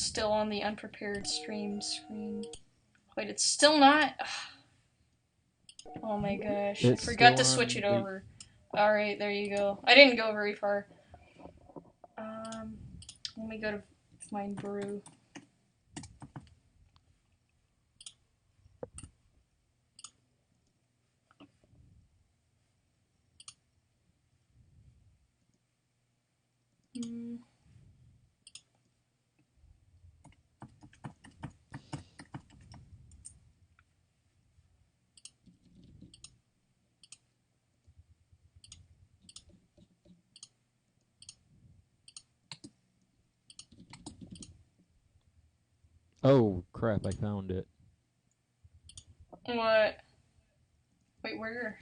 still on the unprepared stream screen. Wait, it's still not? Oh my gosh. It's I forgot to still switch on it over. Alright, there you go. I didn't go very far. Let me go to find brew. Oh, crap, I found it. What? Wait, where?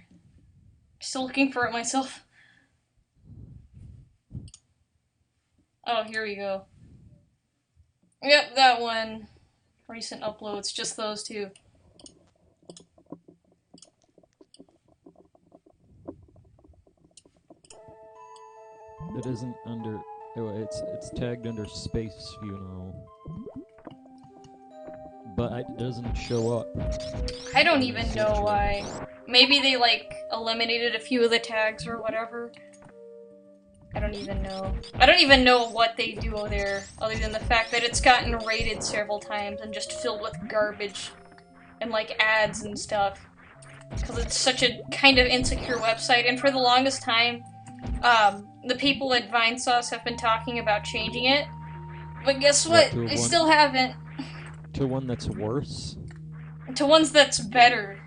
Still looking for it myself. Oh, here we go. Yep, that one. Recent uploads, just those two. It isn't under... Oh, it's tagged under Space Funeral. But it doesn't show up. I don't even know why. Maybe they, like, eliminated a few of the tags or whatever. I don't even know. I don't even know what they do there, other than the fact that it's gotten raided several times and just filled with garbage and, like, ads and stuff. Because it's such a kind of insecure website, and for the longest time, the people at Vinesauce have been talking about changing it. But guess what? They still haven't. To one that's worse? To ones that's better.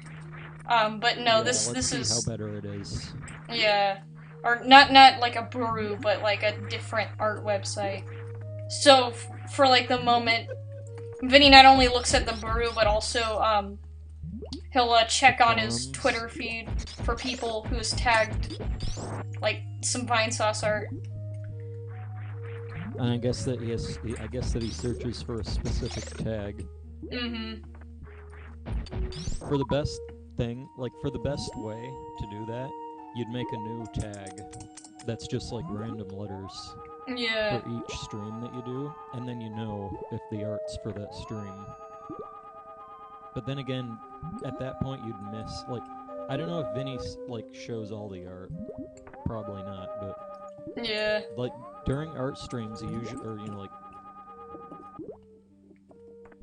But no, yeah, this let's see is... how better it is. Yeah. Or not like a brew, but like a different art website. So, for like the moment, Vinny not only looks at the brew, but also, he'll check on his Twitter feed for people who's tagged, like, some Vinesauce art. And I guess that he searches for a specific tag. Mm-hmm. For the best thing, like, for the best way to do that, you'd make a new tag that's just like random letters Yeah. for each stream that you do, and then you know if the art's for that stream. But then again, at that point you'd miss, like, I don't know if Vinny, like, shows all the art. Probably not, but... Yeah. Like, during art streams, he usually, or, you know,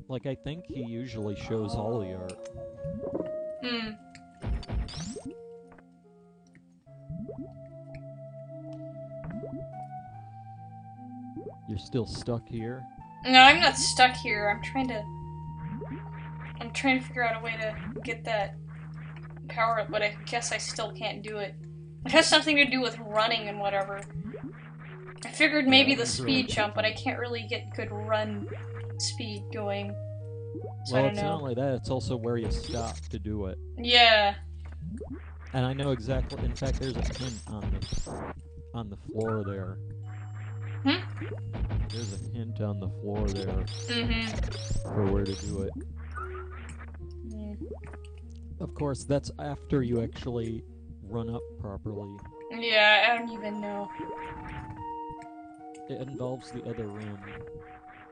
like, I think he usually shows all the art. Hmm. You're still stuck here? No, I'm not stuck here. I'm trying to figure out a way to get that power up, but I guess I still can't do it. It has something to do with running and whatever. I figured maybe the speed jump, but I can't really get good run speed going. So well, I don't it's know. not only that, it's also where you stop to do it. Yeah. And I know exactly, in fact, there's a hint on the floor there. Hmm? There's a hint on the floor there for where to do it. Of course, that's after you actually run up properly. Yeah, I don't even know. It involves the other room,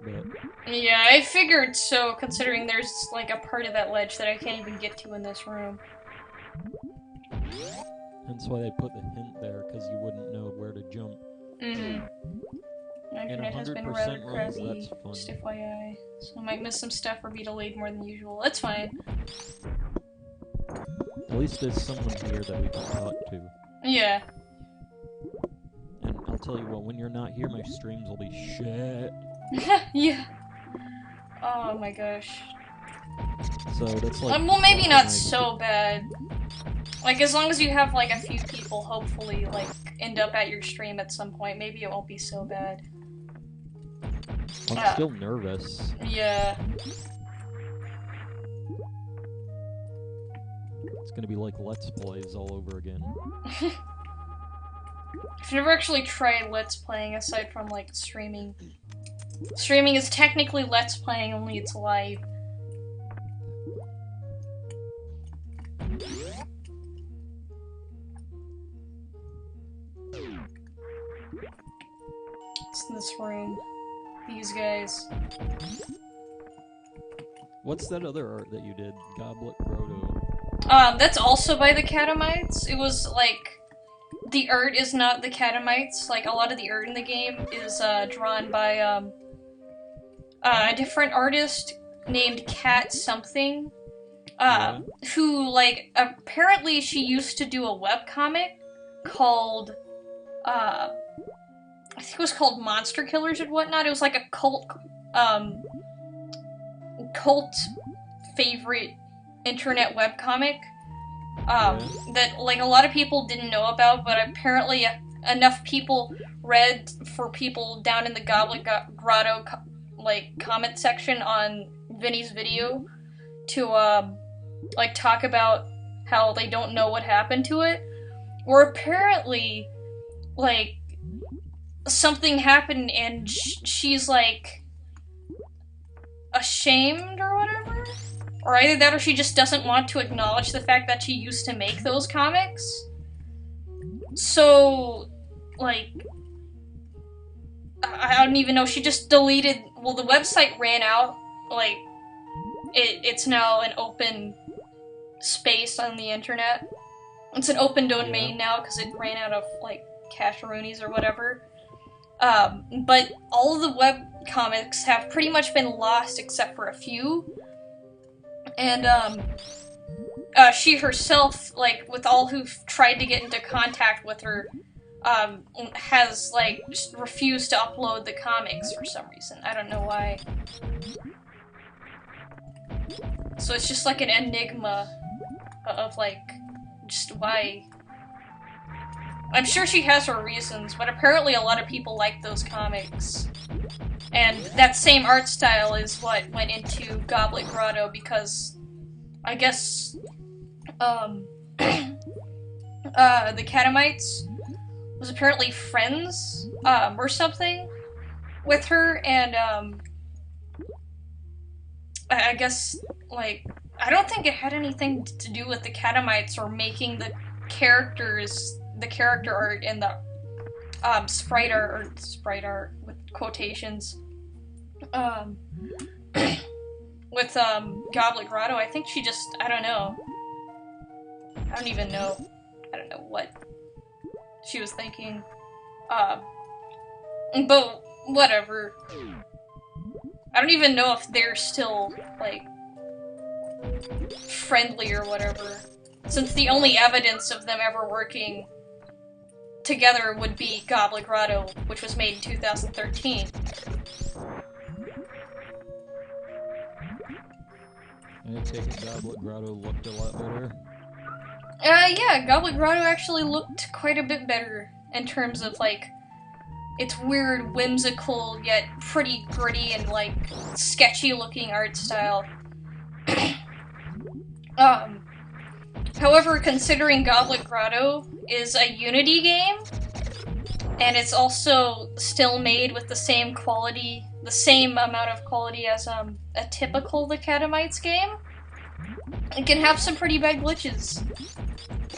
but... Yeah, I figured so, considering there's, like, a part of that ledge that I can't even get to in this room. Hence why they put the hint there, because you wouldn't know where to jump. My internet has been rather crappy, just FYI. So I might miss some stuff or be delayed more than usual. That's fine. At least there's someone here that we can talk to. Yeah. And I'll tell you what, when you're not here, my streams will be shit. Yeah. Oh my gosh. So that's like... well, maybe not so bad. Like, as long as you have, like, a few people hopefully, like, end up at your stream at some point, maybe it won't be so bad. I'm still nervous. Yeah. It's gonna be like Let's Plays all over again. I've never actually tried Let's Playing aside from, like, streaming. Streaming is technically Let's Playing, only it's live. It's in this room. These these guys. What's that other art that you did? Goblet Grotto. That's also by the Catamites. It was, like, the art is not the Catamites. Like, a lot of the art in the game is, drawn by, a different artist named Cat something. Who, like, apparently she used to do a webcomic called, I think it was called Monster Killers and whatnot. It was like a cult favorite internet webcomic, that, like, a lot of people didn't know about, but apparently enough people read for people down in the Goblet Grotto, like, comment section on Vinny's video to, like, talk about how they don't know what happened to it. Or apparently, like, something happened and she's, like, ashamed or whatever? Or either that or she just doesn't want to acknowledge the fact that she used to make those comics. So, like, I don't even know, she just deleted, well, the website ran out, like, it's now an open space on the internet. It's an open domain now because it ran out of, like, cash-roonies or whatever. But all of the web comics have pretty much been lost except for a few. And, she herself, like, with all who've tried to get into contact with her, has, like, just refused to upload the comics for some reason. I don't know why. So it's just like an enigma of, like, just why. I'm sure she has her reasons, but apparently a lot of people like those comics. And that same art style is what went into Goblet Grotto because I guess, the Catamites was apparently friends, or something with her, and, I guess, like, I don't think it had anything to do with the Catamites or making the characters, the character art and the, sprite art with quotations, with, Goblet Grotto. I think she just, I don't know. I don't even know. I don't know what she was thinking. But whatever. I don't even know if they're still, like, friendly or whatever, since the only evidence of them ever working together would be Goblet Grotto, which was made in 2013. I take it Goblet Grotto looked a lot better. Yeah, Goblet Grotto actually looked quite a bit better in terms of, like, its weird, whimsical, yet pretty gritty and, like, sketchy-looking art style. However, considering Goblet Grotto is a Unity game, and it's also still made with the same quality, the same amount of quality as, a typical The Catamites game, it can have some pretty bad glitches.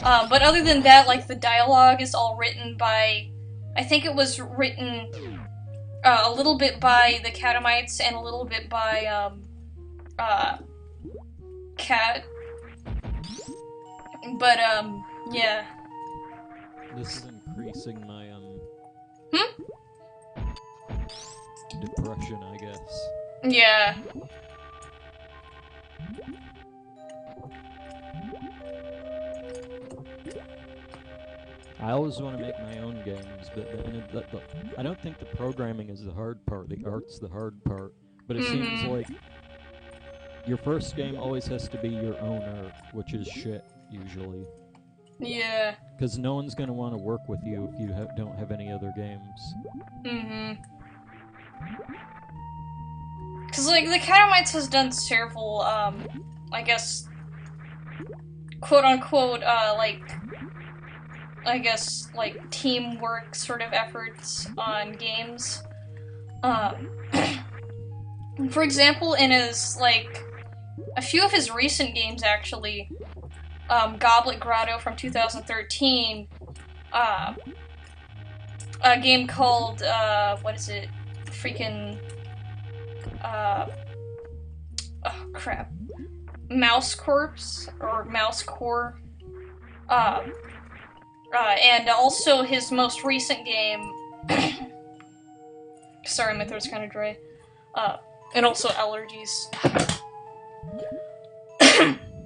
But other than that, like, the dialogue is all written by, I think it was written, a little bit by the Catamites and a little bit by, Cat. But, yeah. This is increasing my, depression, I guess. Yeah. I always want to make my own games, but then I don't think the programming is the hard part, the art's the hard part. But it seems like your first game always has to be your own art, which is shit, usually. Yeah. Because no one's going to want to work with you if you don't have any other games. Because, like, the Catamites has done several, I guess, quote-unquote, like, I guess, like, teamwork sort of efforts on games. For example, in his, like, a few of his recent games, actually, Goblet Grotto from 2013, a game called, what is it? Freaking oh crap, Mouse Corpse, or Mouse Core, and also his most recent game, sorry, my throat's kind of dry, and also allergies.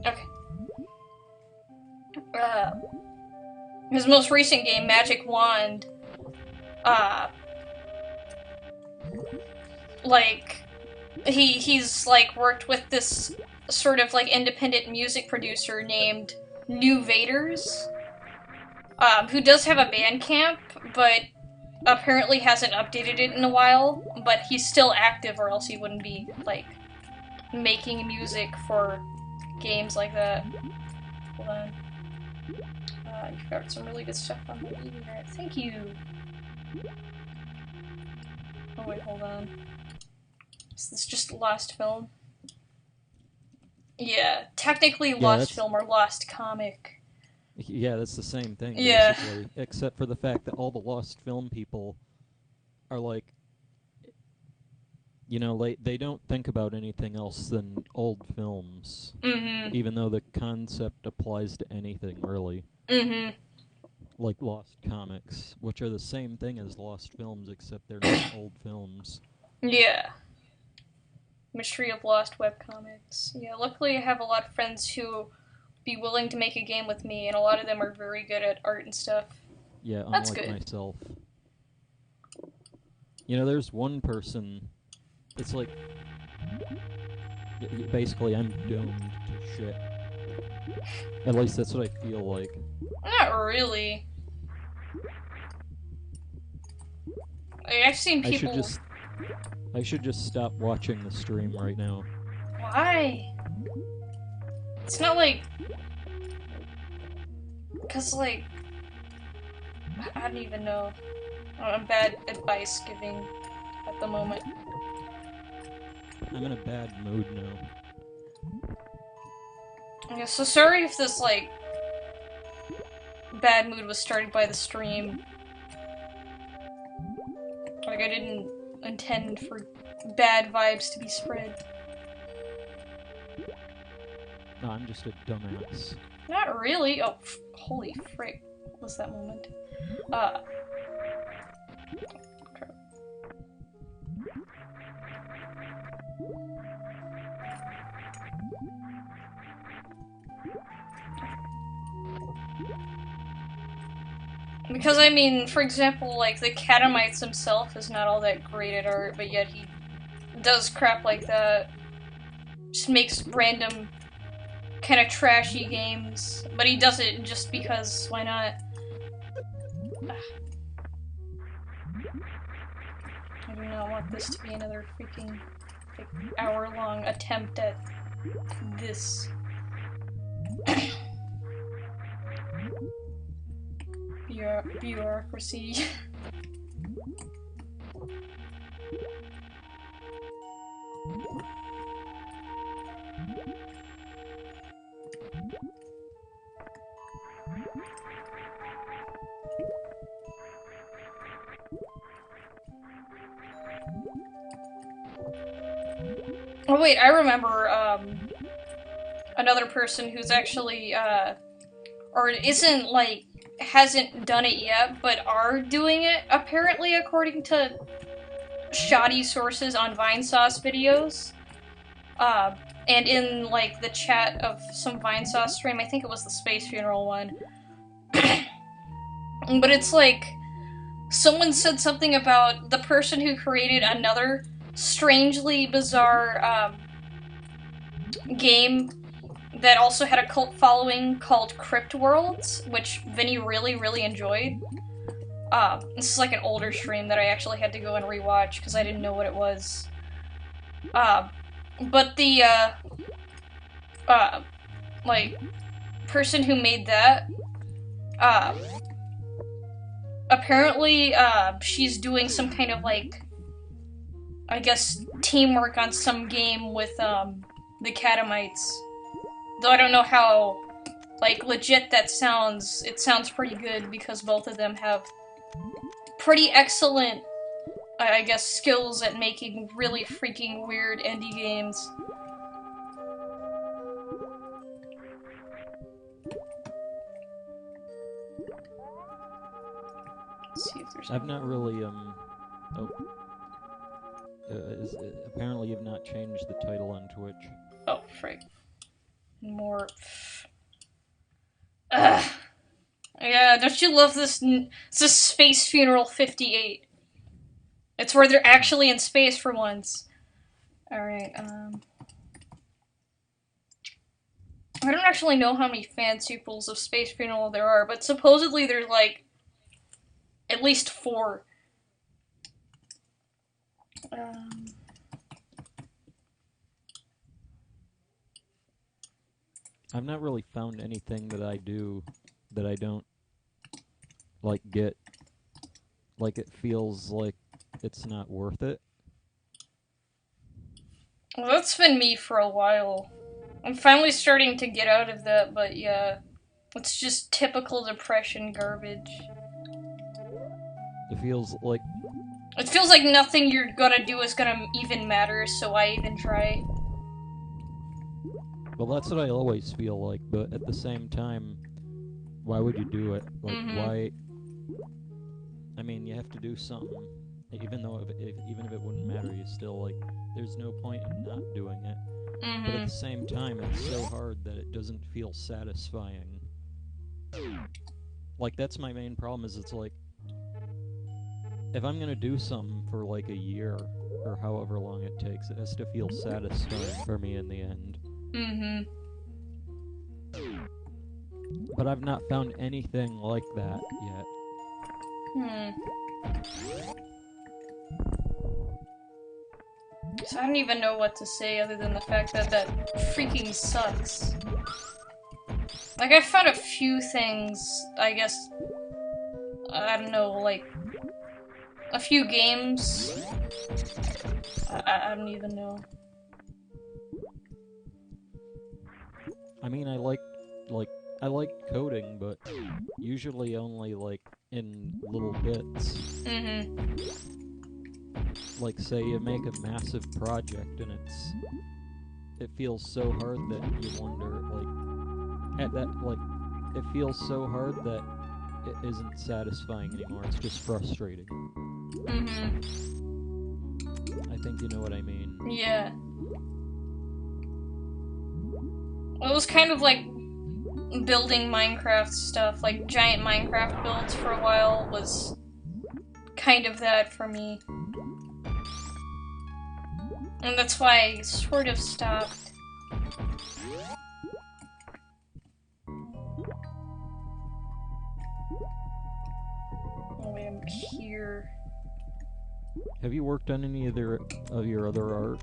Okay. His most recent game, Magic Wand, like, he's, like, worked with this sort of, like, independent music producer named New Vaders, who does have a Bandcamp, but apparently hasn't updated it in a while, but he's still active or else he wouldn't be, like, making music for games like that. Hold on. You've got some really good stuff on the internet. Thank you! Oh wait, hold on. Is this just Lost Film? Yeah, technically Lost Film or Lost Comic. Yeah, that's the same thing, yeah. Basically. Except for the fact that all the Lost Film people are like, you know, like, they don't think about anything else than old films. Mm-hmm. Even though the concept applies to anything, really. Mm-hmm. Like Lost Comics, which are the same thing as Lost Films, except they're not old films. Yeah. Mystery of Lost webcomics. Yeah, luckily I have a lot of friends who be willing to make a game with me, and a lot of them are very good at art and stuff. Yeah, That's unlike good. myself. You know, there's one person, it's like, basically I'm doomed to shit. At least that's what I feel like. Not really. I've seen people... I should just stop watching the stream right now. Why? It's not like... Because, like... I don't even know. I'm bad advice giving at the moment. I'm in a bad mood now. Yeah, so sorry if this, like, bad mood was started by the stream. Like, I didn't intend for bad vibes to be spread. No, I'm just a dumbass. Not really. Oh, holy frick. What was that moment? Crap. Because, I mean, for example, like, the Catamites himself is not all that great at art, but yet he does crap like that. Just makes random, kind of trashy games. But he does it just because, why not? I do not want this to be another freaking, like, hour-long attempt at this. Bureaucracy. Oh wait, I remember, another person who's actually, or isn't, like, hasn't done it yet, but are doing it, apparently, according to shoddy sources on Vinesauce videos. And in, like, the chat of some Vinesauce stream, I think it was the Space Funeral one. But it's like, someone said something about the person who created another strangely bizarre, game that also had a cult following called Crypt Worlds, which Vinny really, really enjoyed. This is like an older stream that I actually had to go and rewatch because I didn't know what it was. But the, like, person who made that, apparently, she's doing some kind of, like, I guess, teamwork on some game with, the Catamites. Though I don't know how, like, legit that sounds. It sounds pretty good because both of them have pretty excellent, I guess, skills at making really freaking weird indie games. Let's see if there's I've not really, apparently you've not changed the title on Twitch. Oh, frick. More... Ugh. Yeah, don't you love this? It's a Space Funeral 58. It's where they're actually in space for once. Alright, I don't actually know how many fan sequels of Space Funeral there are, but supposedly there's, like, at least 4. I've not really found anything that I do that I don't, like, get, like, it feels like it's not worth it. Well, that's been me for a while. I'm finally starting to get out of that, but yeah. It's just typical depression garbage. It feels like... It feels like nothing you're gonna do is gonna even matter, so why even try? Well, that's what I always feel like, but at the same time, why would you do it? Like, why... I mean, you have to do something. Even though, even if it wouldn't matter, you still, like, there's no point in not doing it. But at the same time, it's so hard that it doesn't feel satisfying. Like, that's my main problem, is it's like, if I'm gonna do something for, like, a year, or however long it takes, it has to feel satisfying for me in the end. But I've not found anything like that yet. So I don't even know what to say other than the fact that that freaking sucks. Like, I found a few things, I guess, I don't know, like, a few games. I don't even know. I mean, I like coding, but usually only, like, in little bits. Like, say you make a massive project and it feels so hard that you wonder, like, it feels so hard that it isn't satisfying anymore, it's just frustrating. I think you know what I mean. Yeah. Well, it was kind of like building Minecraft stuff, like giant Minecraft builds for a while was kind of that for me. And that's why I sort of stopped. Oh wait, I'm here. Have you worked on any of your other art?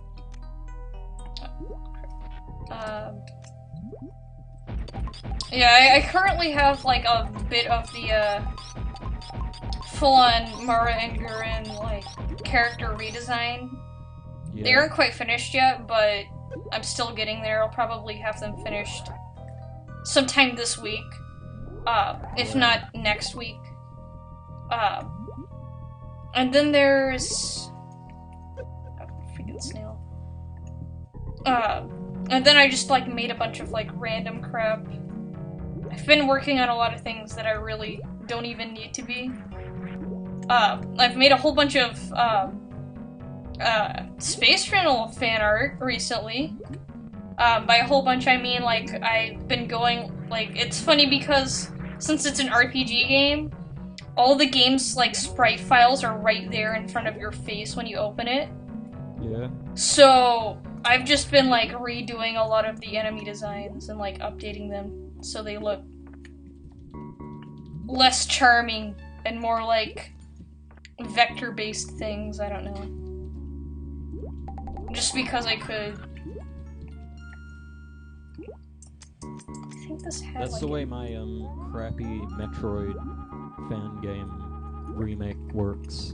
Yeah, I currently have like a bit of the full-on Mara and Gurren like character redesign. Yeah. They aren't quite finished yet, but I'm still getting there. I'll probably have them finished sometime this week, if not next week. And then there's freaking snail. And then I just like made a bunch of like random crap. I've been working on a lot of things that I really don't even need to be. I've made a whole bunch of Space Funeral fan art recently. By a whole bunch I mean like I've been going, like, it's funny because since it's an RPG game, all the game's like sprite files are right there in front of your face when you open it. Yeah. So I've just been like redoing a lot of the enemy designs and like updating them so they look less charming and more like vector-based things, I don't know. Just because I could. I think this had That's like the way my crappy Metroid fan game remake works.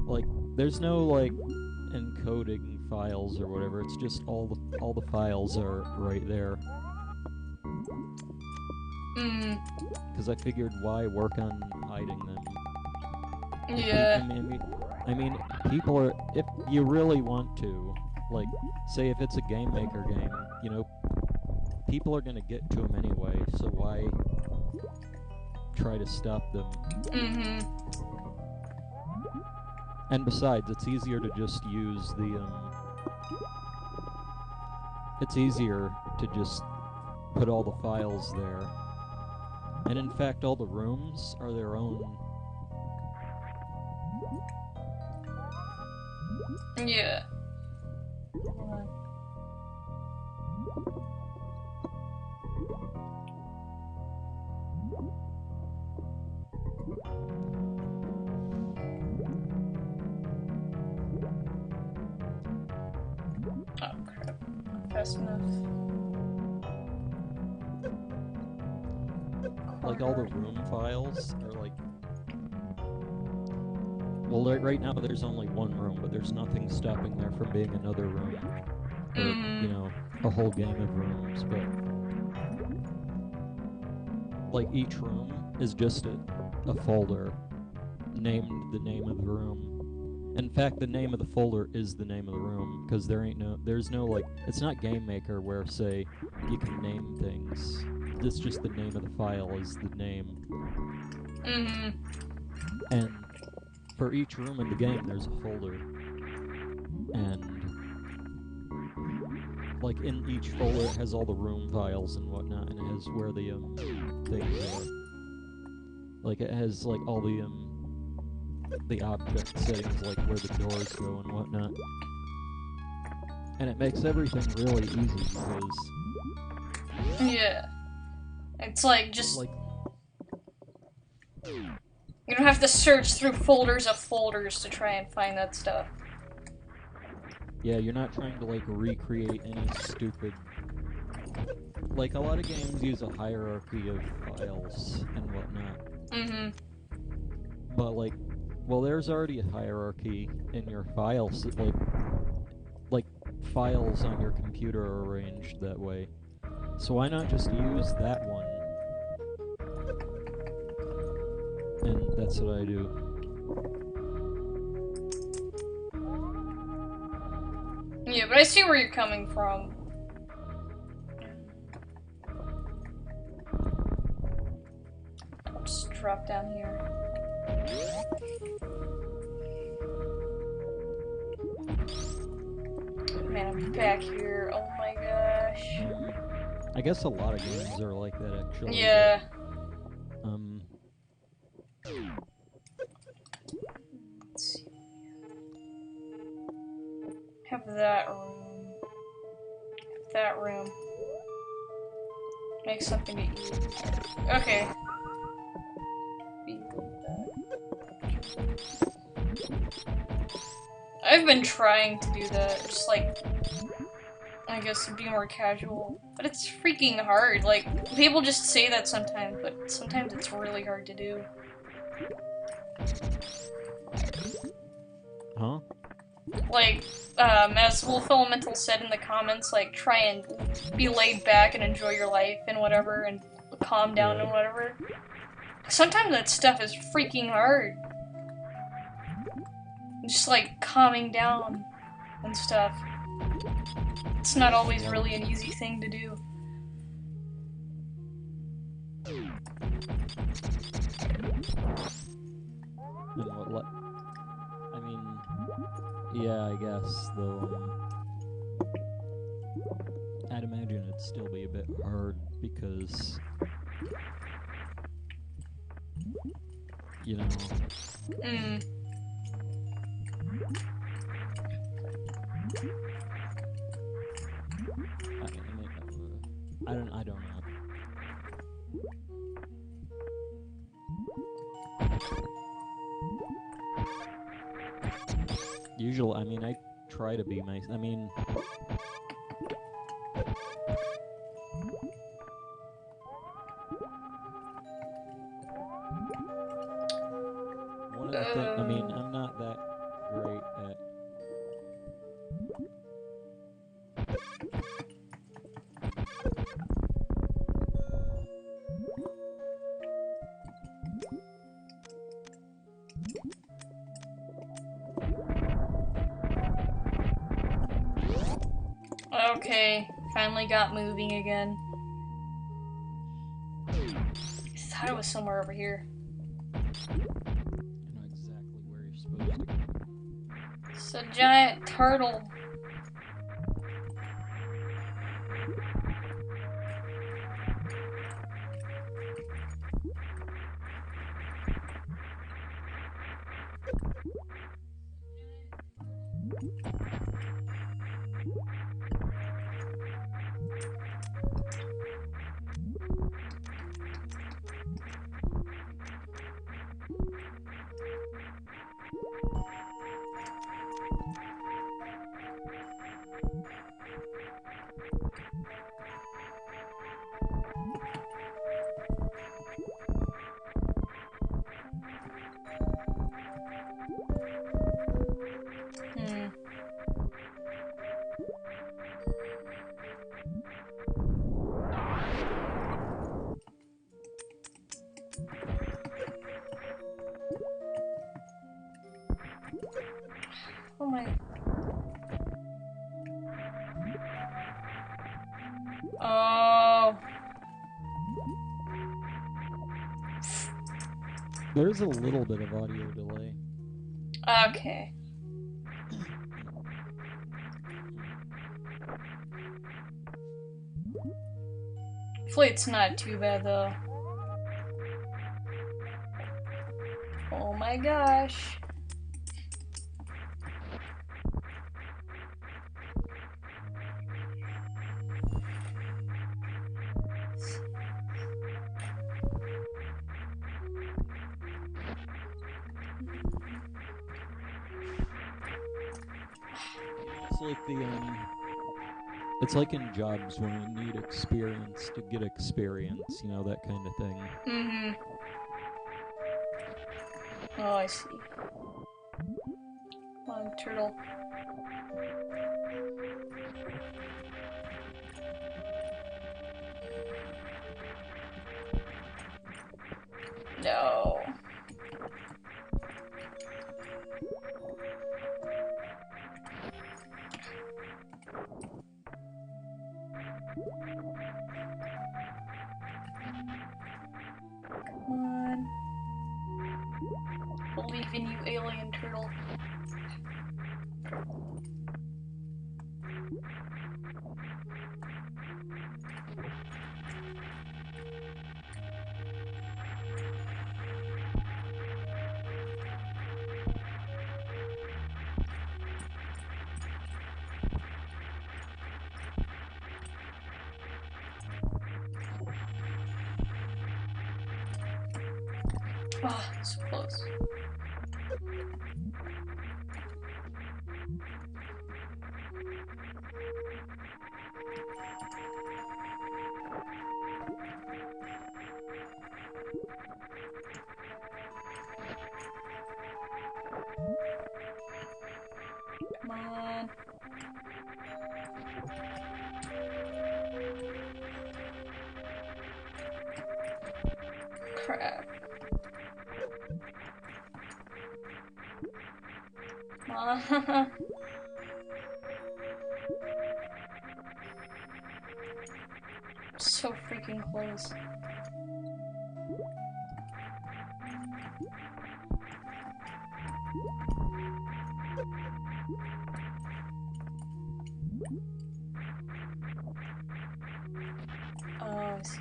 Like, there's no like encoding files or whatever. It's just all the files are right there. Because I figured, why work on hiding them? Yeah. I mean, people are, if you really want to, like, say if it's a Game Maker game, you know, people are gonna get to them anyway, so why try to stop them? Mm-hmm. And besides, it's easier to just use the, it's easier to just put all the files there. And in fact, all the rooms are their own. Yeah. Oh crap. Not fast enough. Like all the room files are like. Well, right now there's only one room, but there's nothing stopping there from being another room. Or, you know, a whole game of rooms, but. Like each room is just a folder named the name of the room. In fact, the name of the folder is the name of the room, because there's no, like, it's not Game Maker where, say, you can name things. It's just the name of the file is the name. And for each room in the game, there's a folder. And, like, in each folder, it has all the room files and whatnot, and it has where the, things are. Like, it has, like, all the object settings, like where the doors go and whatnot. And it makes everything really easy because... Yeah. It's like, just... Like... You don't have to search through folders of folders to try and find that stuff. Yeah, you're not trying to, like, recreate any stupid... Like, a lot of games use a hierarchy of files and whatnot. But, like, well, there's already a hierarchy in your files, like files on your computer are arranged that way. So why not just use that one? And that's what I do. Yeah, but I see where you're coming from. I'll just drop down here. Man, I'm back here. Oh my gosh. I guess a lot of games are like that, actually. Yeah. But, let's see. Have that room. Have that room. Make something to eat. Okay. I've been trying to do that, just like, I guess, be more casual. But it's freaking hard. Like, people just say that sometimes, but sometimes it's really hard to do. Huh? Like, as Wolf Elemental said in the comments, like, try and be laid back and enjoy your life and whatever, and calm down and whatever. Sometimes that stuff is freaking hard. Just, like, calming down and stuff. It's not always really an easy thing to do. I mean, yeah, I guess, though, I'd imagine it'd still be a bit hard, because, you know... I don't know. Usually, I mean, I try to be nice. I mean... One of the things, I mean, I'm not that great at... Okay, finally got moving again. I thought it was somewhere over here. I know exactly where you're supposed to go. It's a giant turtle. Oh my. Oh. There's a little bit of audio delay. Okay. Hopefully it's not too bad though. Oh my gosh. It's like it's like in jobs when you need experience to get experience, you know, that kind of thing. Mm-hmm. Oh, I see. Come on, turtle. No. Come on. Believe in you, alien turtle. Oh, so close. Come on. Crap. Come on. So freaking close. Oh, I see.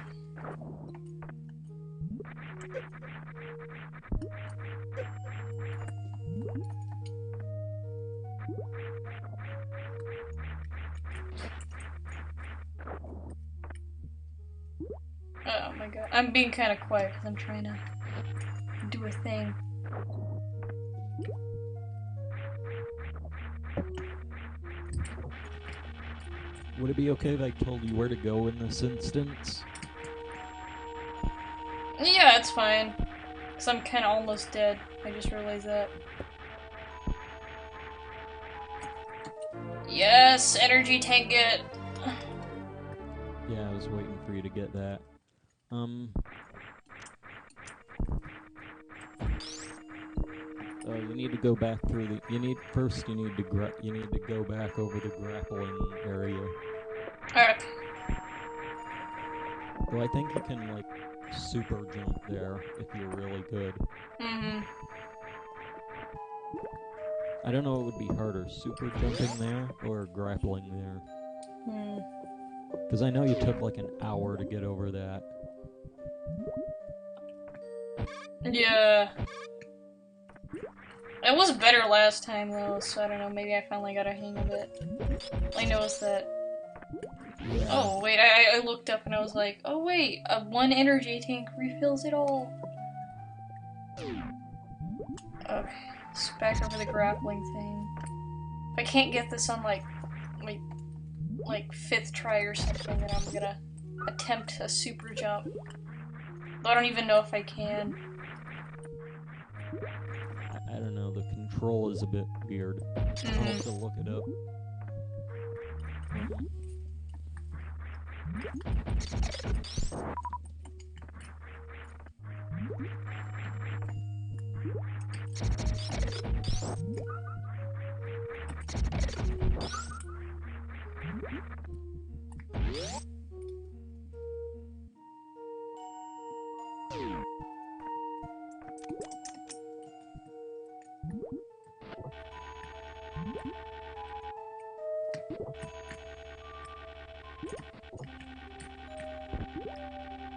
Oh my god. I'm being kind of quiet because I'm trying to do a thing. Would it be okay if I told you where to go in this instance? Yeah, it's fine. Because I'm kind of almost dead. I just realized that. Yes! Energy tank it! Yeah, I was waiting for you to get that. You need to go back through the. You need to go back over the grappling area. Alright. Though I think you can, like, super jump there if you're really good. Mm-hmm. I don't know what would be harder, super jumping there or grappling there. Because I know you took like an hour to get over that. Yeah. It was better last time though, so I don't know, maybe I finally got a hang of it. I noticed that. Yeah. Oh, wait, I looked up and I was like, oh wait, one energy tank refills it all. Okay, let's back over the grappling thing. If I can't get this on like 5th try or something, then I'm gonna attempt a super jump. Though I don't even know if I can. I don't know, the control is a bit weird. I'll have to look it up.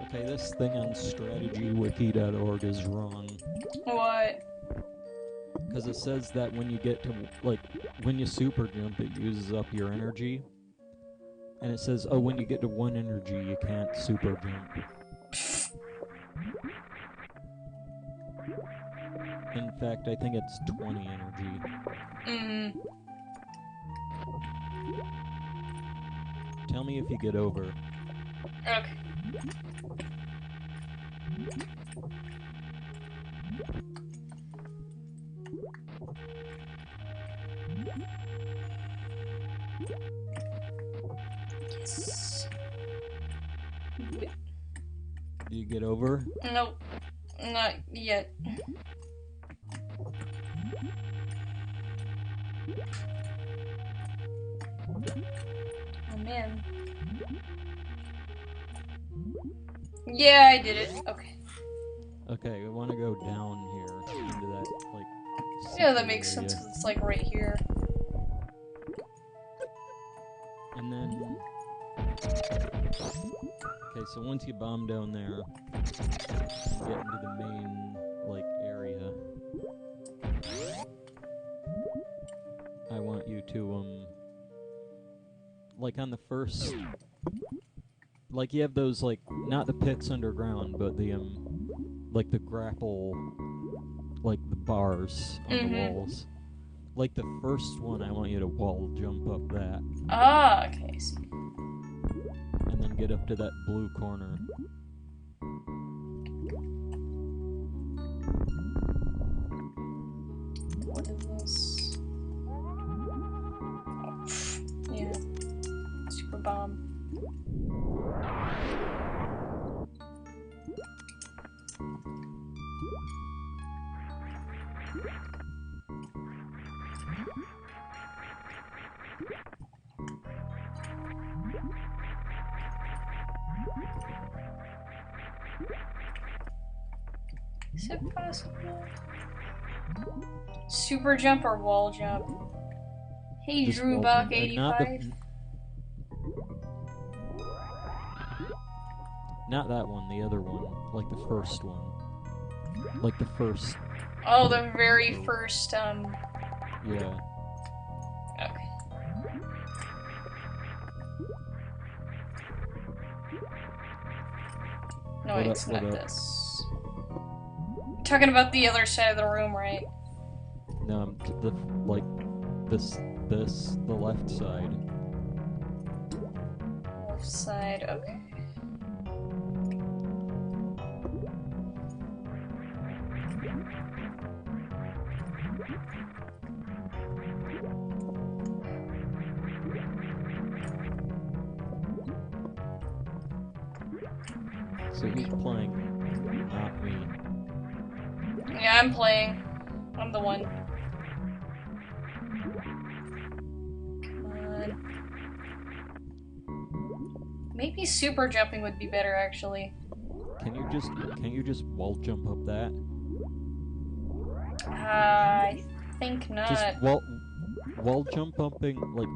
Okay, this thing on strategywiki.org is wrong. What? Because it says that when you get to, like, when you super jump, it uses up your energy. And it says, oh, when you get to 1 energy, you can't super jump. In fact, I think it's 20 energy. Tell me if you get over. Okay. Yes. Do you get over? Nope. Not yet. Oh man. Yeah, I did it. Okay. Okay, we want to go down here into that, like, Yeah, that makes area. sense because it's like right here. And then... Okay, so once you bomb down there, you get into the main, like, area. I want you to, like on the first... Like, you have those, like, not the pits underground, but the, like the grapple, like the bars on the walls. Like the first one, I want you to wall jump up that. Ah, okay, I see. And then get up to that blue corner. What is this? Oh, yeah. Super bomb. Is it possible? Super jump or wall jump? Hey, Just DrewBuck85. Not that one, the other one. Like the first one. Like the first... Oh, the very first, Yeah. Okay. No, What it's up, not what up? this. You're talking about the other side of the room, right? No, the left side. Left side, okay. So who's playing? Not me. Yeah, I'm playing. I'm the one. Come on. Maybe super jumping would be better, actually. Can you just wall jump up that? I think not. Just wall jump upping, like,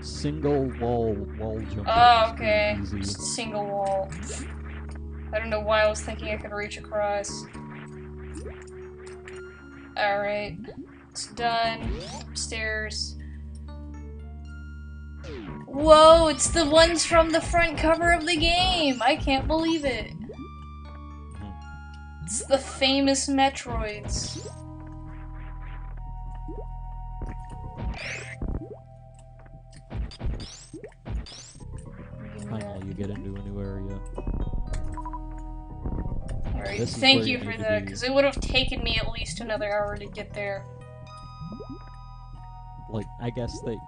single wall jumping. Oh, okay. Easy. Just single wall. I don't know why I was thinking I could reach across. Alright. It's done. Upstairs. Whoa, it's the ones from the front cover of the game! I can't believe it. It's the famous Metroids. Finally, you get into a new area. Alright, thank you for that, because it would have taken me at least another hour to get there. Like, I guess that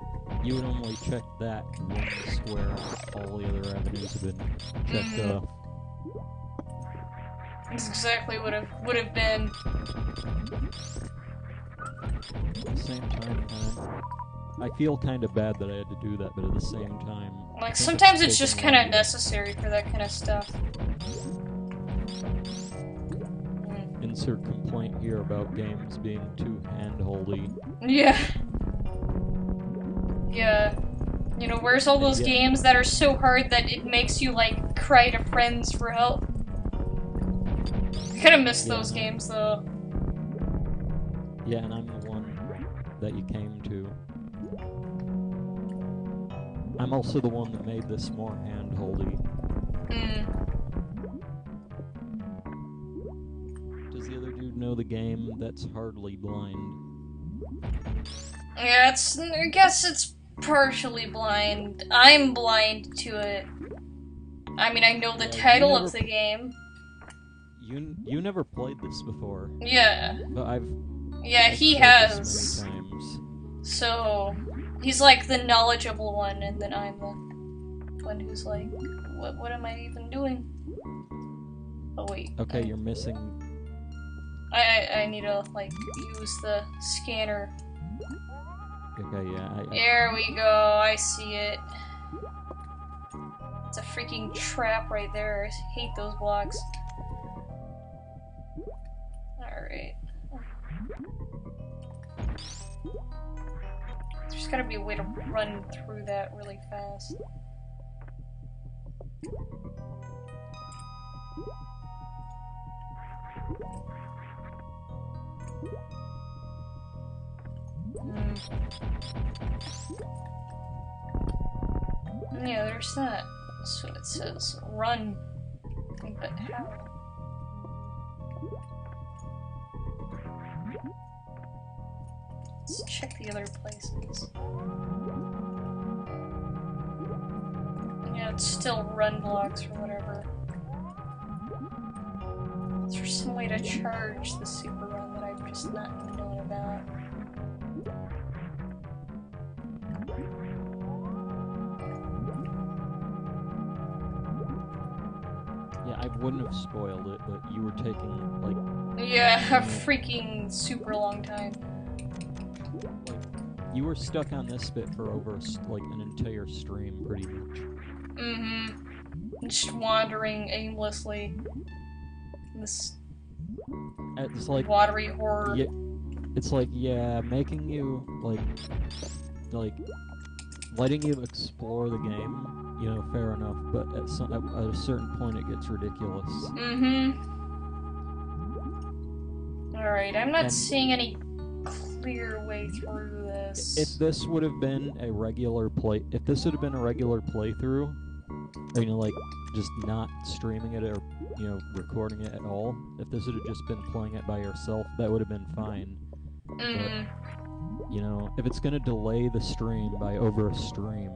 you would only check that one square. All the other avenues have been checked off. That's exactly what it would have been. At the same time, I feel kind of bad that I had to do that, but at the same time... Like, sometimes it's just kind of necessary for that kind of stuff. Insert complaint here about games being too hand-holdy. Yeah. Yeah. You know, where's all those games that are so hard that it makes you, like, cry to friends for help? I kinda miss those games, though. Yeah, and I'm the one that you came to. I'm also the one that made this more hand-holdy. Does the other dude know the game? That's hardly blind. Yeah, I guess it's partially blind. I'm blind to it. I mean, I know the title of the game. You never played this before. Yeah. But Yeah, he has. Many times. So, he's like the knowledgeable one, and then I'm the one who's like, what am I even doing? Oh wait. Okay, you're missing. I need to like use the scanner. Okay, yeah. There we go. I see it. It's a freaking trap right there. I hate those blocks. Alright. There's gotta be a way to run through that really fast. Yeah, there's that. So it says run. But how? Let's check the other places. Yeah, it's still run blocks or whatever. Is there some way to charge the super run that I've just not known about? Yeah, I wouldn't have spoiled it, but you were taking, like... Yeah, a freaking super long time. You were stuck on this bit for over, like, an entire stream, pretty much. Just wandering aimlessly. This... It's like... watery horror. Yeah, it's like, yeah, making you, like... letting you explore the game, you know, fair enough, but at a certain point it gets ridiculous. Alright, I'm not seeing any clear way through this. If this would have been a regular playthrough, or, you know, like, just not streaming it or, you know, recording it at all, if this would have just been playing it by yourself, that would have been fine. But, you know, if it's gonna delay the stream by over a stream,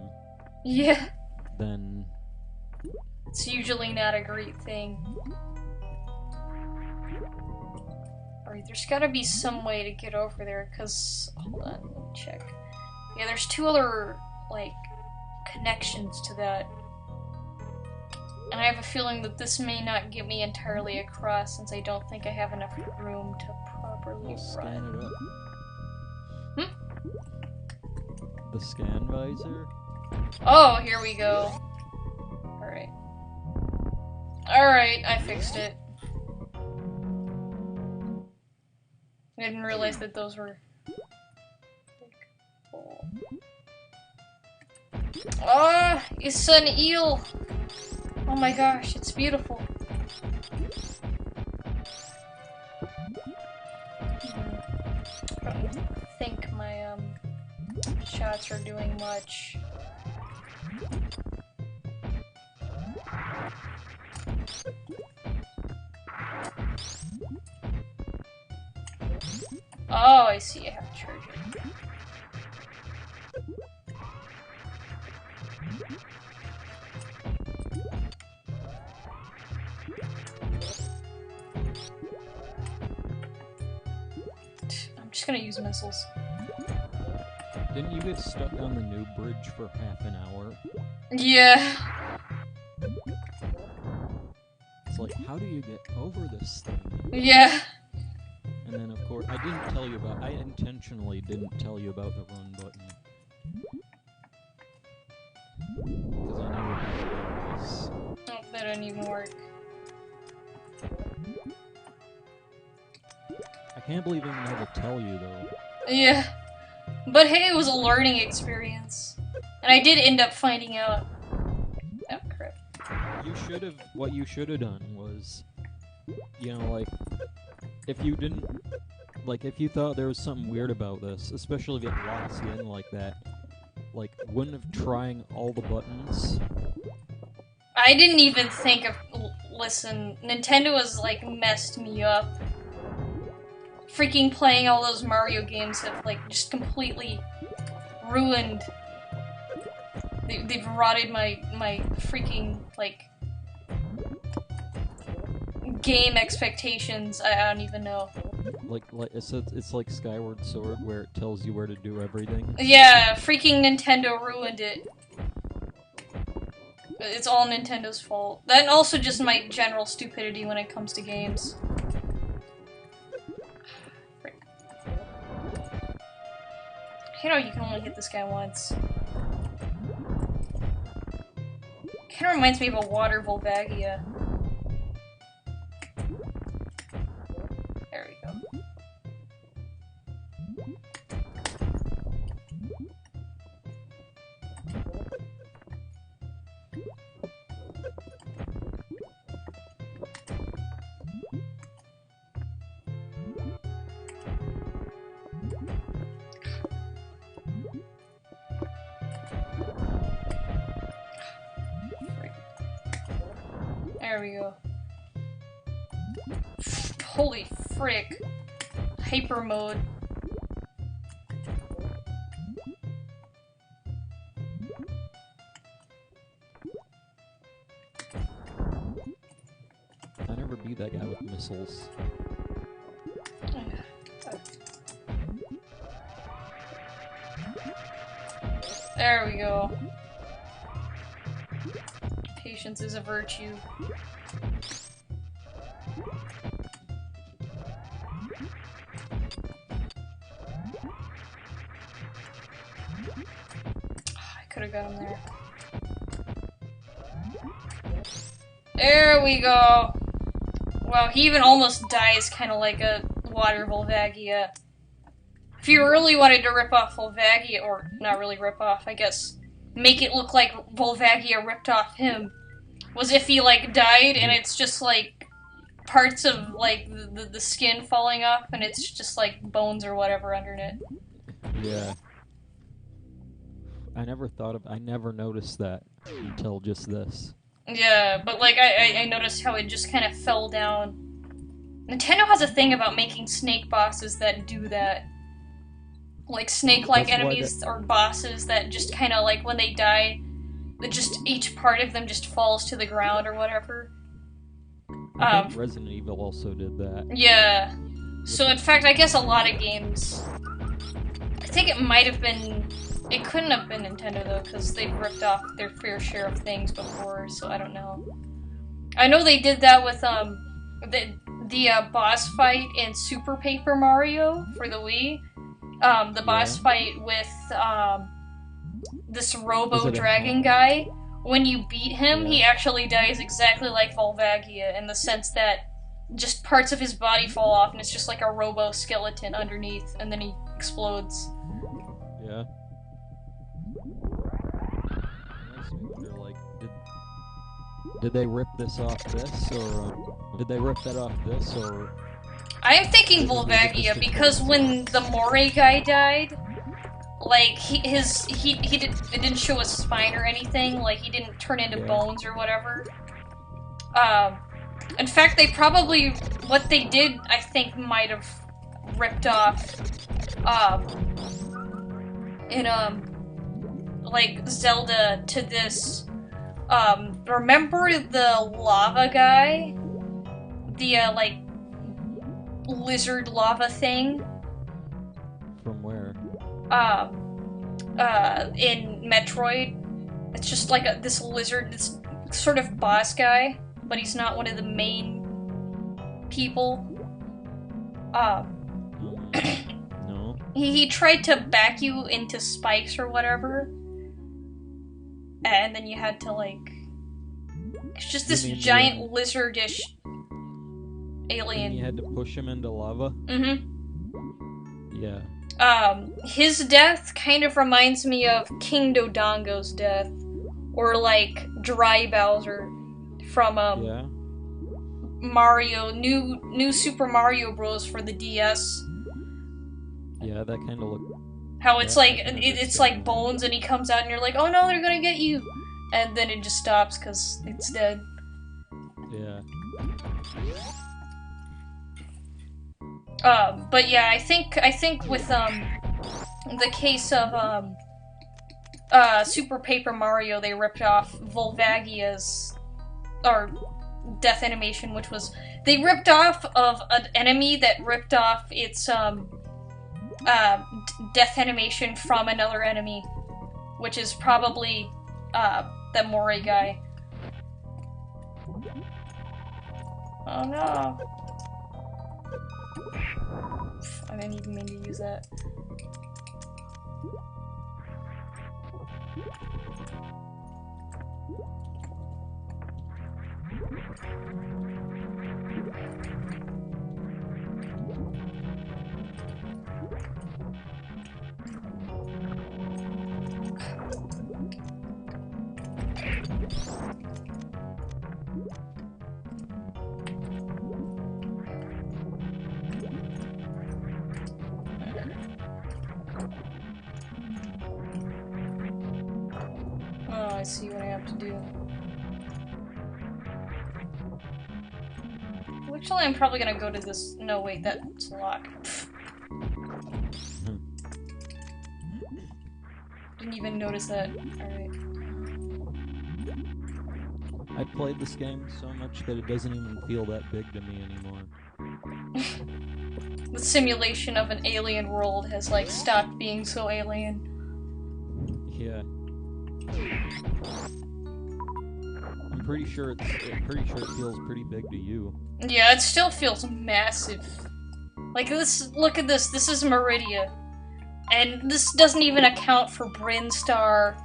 yeah, then it's usually not a great thing. Alright, there's gotta be some way to get over there, cause, hold on, let me check. Yeah, there's two other, like, connections to that. And I have a feeling that this may not get me entirely across, since I don't think I have enough room to properly scan run. it up. The scan visor? Oh, here we go. Alright. Alright, I fixed it. I didn't realize that those were... Ah, it's an eel! Oh my gosh, it's beautiful. I don't think my shots are doing much. Oh, I see. I have to charge it. I'm just gonna use missiles. Didn't you get stuck on the new bridge for half an hour? Yeah. It's like, how do you get over this thing? Yeah. And then, of course, I intentionally didn't tell you about the run button. Because I knew it was. Oh, that didn't even work. I can't believe I even had to tell you, though. Yeah. But hey, it was a learning experience. And I did end up finding out. Oh, crap. What you should have done was, you know, like, if you didn't, like, if you thought there was something weird about this, especially if it locks you in like that, like, wouldn't have trying all the buttons. I didn't even think of... Listen, Nintendo has, like, messed me up. Freaking playing all those Mario games have, like, just completely ruined... They've rotted my freaking, like... game expectations. I don't even know. Like it's like Skyward Sword, where it tells you where to do everything. Yeah, freaking Nintendo ruined it. It's all Nintendo's fault. That and also just my general stupidity when it comes to games. Frick. You know, you can only hit this guy once. Kinda reminds me of a water Volvagia. There we go. There we go. Holy frick. Hyper mode. I never beat that guy with missiles. There we go. Patience is a virtue. I could have got him there. There we go. Wow, he even almost dies kind of like a water Volvagia. If you really wanted to rip off Volvagia, or not really rip off, I guess, make it look like Volvagia ripped off him, was if he, like, died and it's just, like, parts of, like, the skin falling off and it's just, like, bones or whatever under it. Yeah. I never noticed that until just this. Yeah, but, like, I noticed how it just kind of fell down. Nintendo has a thing about making snake bosses that do that. Like, snake-like enemies or bosses that just kind of, like, when they die, that just each part of them just falls to the ground or whatever. I think Resident Evil also did that. Yeah. So, in fact, I guess a lot of games... I think it might have been... It couldn't have been Nintendo, though, because they've ripped off their fair share of things before, so I don't know. I know they did that with, the boss fight in Super Paper Mario for the Wii. The boss fight with, this Robo-Dragon guy when you beat him, Yeah. he actually dies exactly like Volvagia in the sense that just parts of his body fall off and it's just like a robo-skeleton underneath, and then he explodes. Yeah. Makes me wonder, like, did they rip this off this, or did they rip that off this, or? I'm thinking Volvagia because when the Moray guy died, like it didn't show a spine or anything, like he didn't turn into bones or whatever. In fact, they probably what they did, I think, might have ripped off in like Zelda to this. Remember the lava guy? The like lizard lava thing? From where? In Metroid. It's just like this lizard, this sort of boss guy, but he's not one of the main people. No. He tried to back you into spikes or whatever, and then you had to like... It's just this giant lizardish alien. And you had to push him into lava? Mm-hmm. Yeah. His death kind of reminds me of King Dodongo's death, or like Dry Bowser from Yeah. Mario, new Super Mario Bros. For the DS. Yeah, that kind of looked. How it's like it's like bones, and he comes out, and you're like, oh no, they're gonna get you, and then it just stops because it's dead. Yeah. But yeah, I think with the case of Super Paper Mario, they ripped off Volvagia's or death animation, which was they ripped off of an enemy that ripped off its death animation from another enemy, which is probably the Moray guy. Oh no. I didn't even mean to use that. Oh, I see what I have to do. Actually, I'm probably gonna go to this. No, wait, that's locked. Didn't even notice that. Alright. I played this game so much that it doesn't even feel that big to me anymore. The simulation of an alien world has, like, stopped being so alien. Yeah. I'm pretty sure it feels pretty big to you. Yeah, it still feels massive. Like this, look at this. This is Meridia, and this doesn't even account for Brinstar,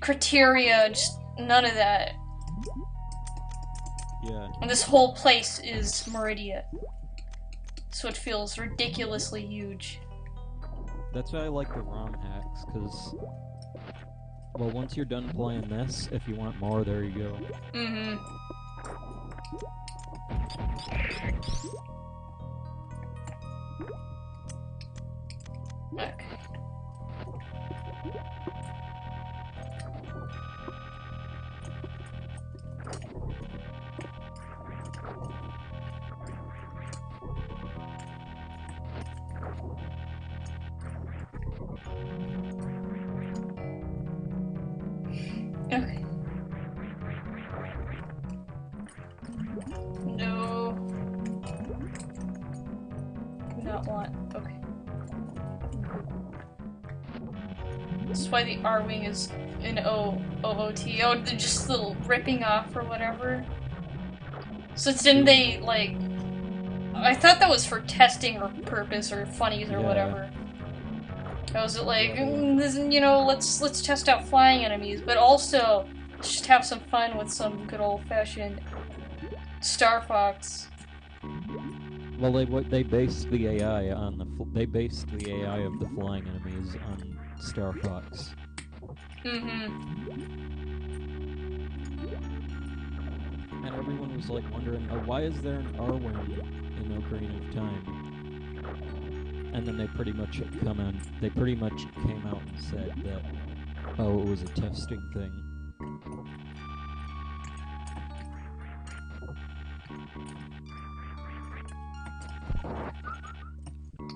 Criteria, just none of that. Yeah. And this whole place is Meridia, so it feels ridiculously huge. That's why I like the ROM hacks, because, well, once you're done playing this, if you want more, there you go. Mm-hmm. Okay. Okay. No. Do not want. Okay. That's why the R-Wing is in OOT. Oh, they're just the ripping off or whatever. So didn't they, like... I thought that was for testing or purpose or funnies or Yeah. whatever. I was like, this, you know, let's test out flying enemies, but also let's just have some fun with some good old-fashioned Star Fox. Well, they based the AI on they based the AI of the flying enemies on Star Fox. And everyone was like wondering, oh, why is there an R-wing in Ocarina of Time? And then they pretty much came out and said that, oh, it was a testing thing.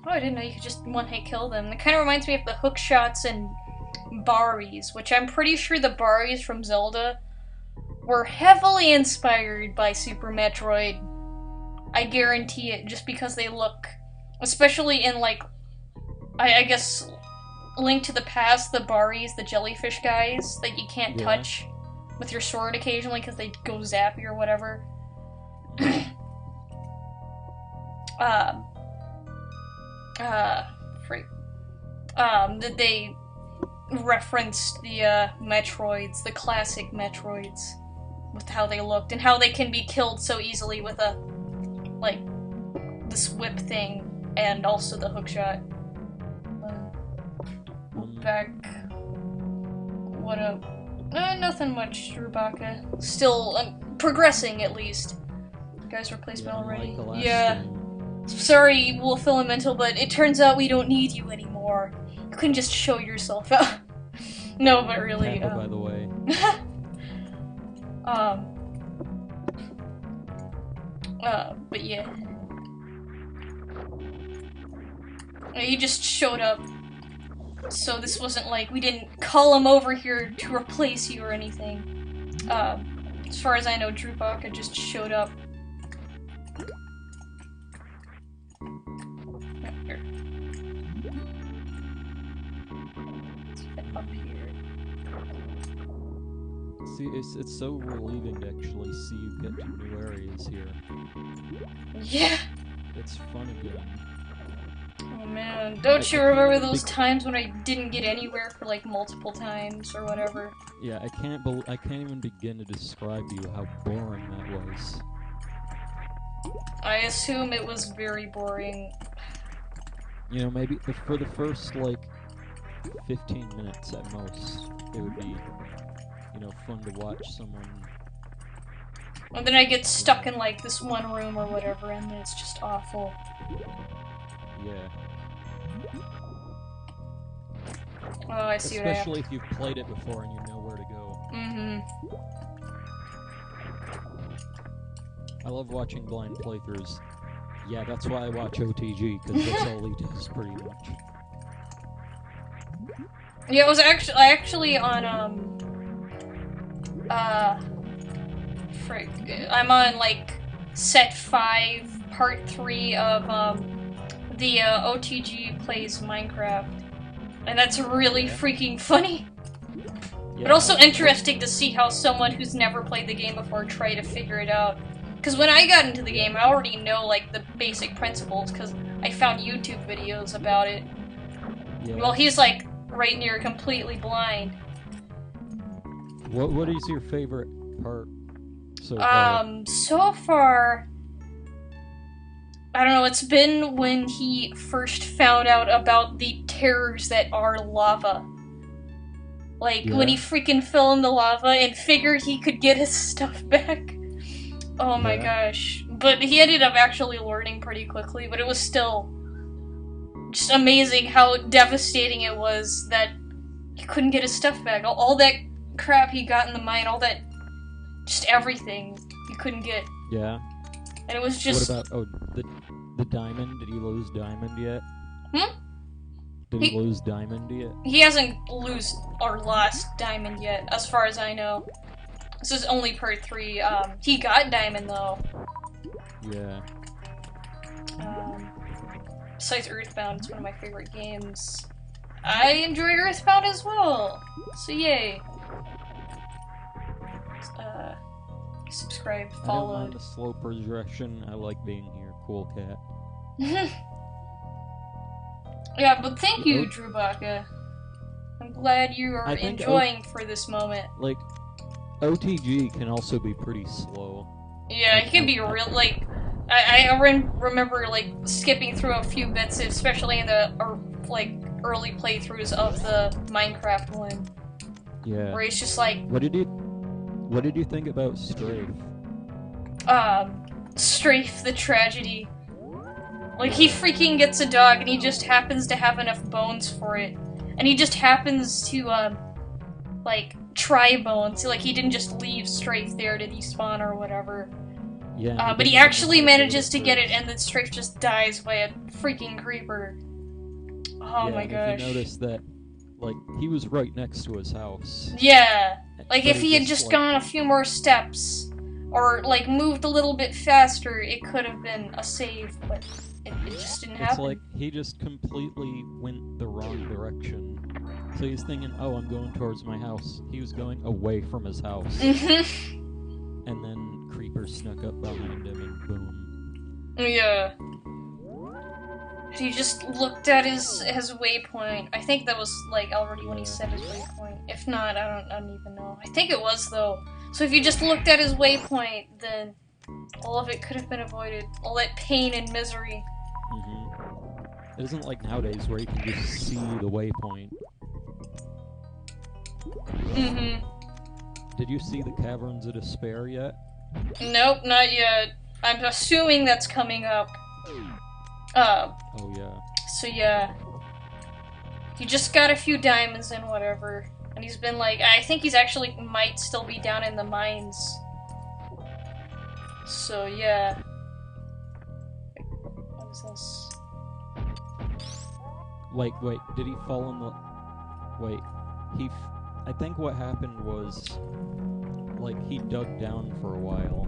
Oh, I didn't know you could just one-hit kill them. It kind of reminds me of the hook shots and Baris, which I'm pretty sure the Baris from Zelda were heavily inspired by Super Metroid. I guarantee it, just because they look, especially in, like, I guess, Link to the Past, the Baris, the jellyfish guys that you can't touch with your sword occasionally because they go zappy or whatever. That they referenced the Metroids, the classic Metroids, with how they looked and how they can be killed so easily with a, like, this whip thing and also the hookshot. Back. What up? Nothing much, Rubaka. Still progressing, at least. Guys, replacement already. Like yeah. Sorry, Wolf Elemental, but it turns out we don't need you anymore. You couldn't just show yourself out. No, but really. Kappa, by the way. But yeah. He just showed up. So this wasn't like we didn't call him over here to replace you or anything. As far as I know, Drupaka just showed up. Here. Let's get up here. See, it's so relieving to actually see you get to new areas here. Yeah! It's fun again. Oh man, don't you remember those times when I didn't get anywhere for like multiple times or whatever? Yeah, I can't even begin to describe to you how boring that was. I assume it was very boring. You know, maybe for the first like 15 minutes at most, it would be, you know, fun to watch someone. And then I get stuck in like this one room or whatever, and then it's just awful. Yeah. Oh, I see what I have. Especially if you've played it before and you know where to go. I love watching blind playthroughs. Yeah, that's why I watch OTG, because that's all he does, pretty much. Yeah, it was I actually on, frick. I'm on, like, set 5, part 3 of, the, OTG plays Minecraft. And that's really freaking funny. Yeah, but also interesting to see how someone who's never played the game before try to figure it out. Because when I got into the game, I already know, like, the basic principles, because I found YouTube videos about it. Yeah. Well, he's, like, right near completely blind. What is your favorite part so far? So far, I don't know, it's been when he first found out about the terrors that are lava. Like, when he freaking fell in the lava and figured he could get his stuff back. Oh my gosh. But he ended up actually learning pretty quickly, but it was still just amazing how devastating it was that he couldn't get his stuff back. All that crap he got in the mine, all that, just everything he couldn't get. Yeah. And it was just... What about, the diamond? Did he lose diamond yet? Did he lose diamond yet? He hasn't lost diamond yet, as far as I know. This is only part 3. He got diamond though. Yeah. Besides Earthbound, it's one of my favorite games. I enjoy Earthbound as well, so yay. Subscribe, I don't followed. mind the slow progression. I like being here. Cool cat. Yeah, but thank you, Drubaka. I'm glad you are enjoying for this moment. Like, OTG can also be pretty slow. Yeah, like, it can be real, like, I remember, like, skipping through a few bits, especially in the, early playthroughs of the Minecraft one. Yeah. Where it's just like... What did you think about Strafe? Strafe the tragedy. Like, he freaking gets a dog, and he just happens to have enough bones for it. And he just happens to, like, try bones. Like, he didn't just leave Strafe there to despawn or whatever. Yeah. But he actually manages to get it, and then Strafe just dies by a freaking creeper. Oh my gosh. If you notice that, like, he was right next to his house. Yeah. Like, but if he had just gone a few more steps, or, like, moved a little bit faster, it could have been a save, but it just didn't happen. It's like, he just completely went the wrong direction. So he's thinking, oh, I'm going towards my house. He was going away from his house. And then Creeper snuck up behind him and boom. Yeah. He just looked at his waypoint. I think that was, like, already when he set his waypoint. If not, I don't even know. I think it was, though. So if you just looked at his waypoint, then all of it could have been avoided. All that pain and misery. It isn't like nowadays where you can just see the waypoint. Did you see the Caverns of Despair yet? Nope, not yet. I'm assuming that's coming up. Oh yeah. So yeah. He just got a few diamonds and whatever. And he's been like, I think he's actually might still be down in the mines. So yeah. What is this? Like, wait, did he fall in the... Wait, I think what happened was, like, he dug down for a while,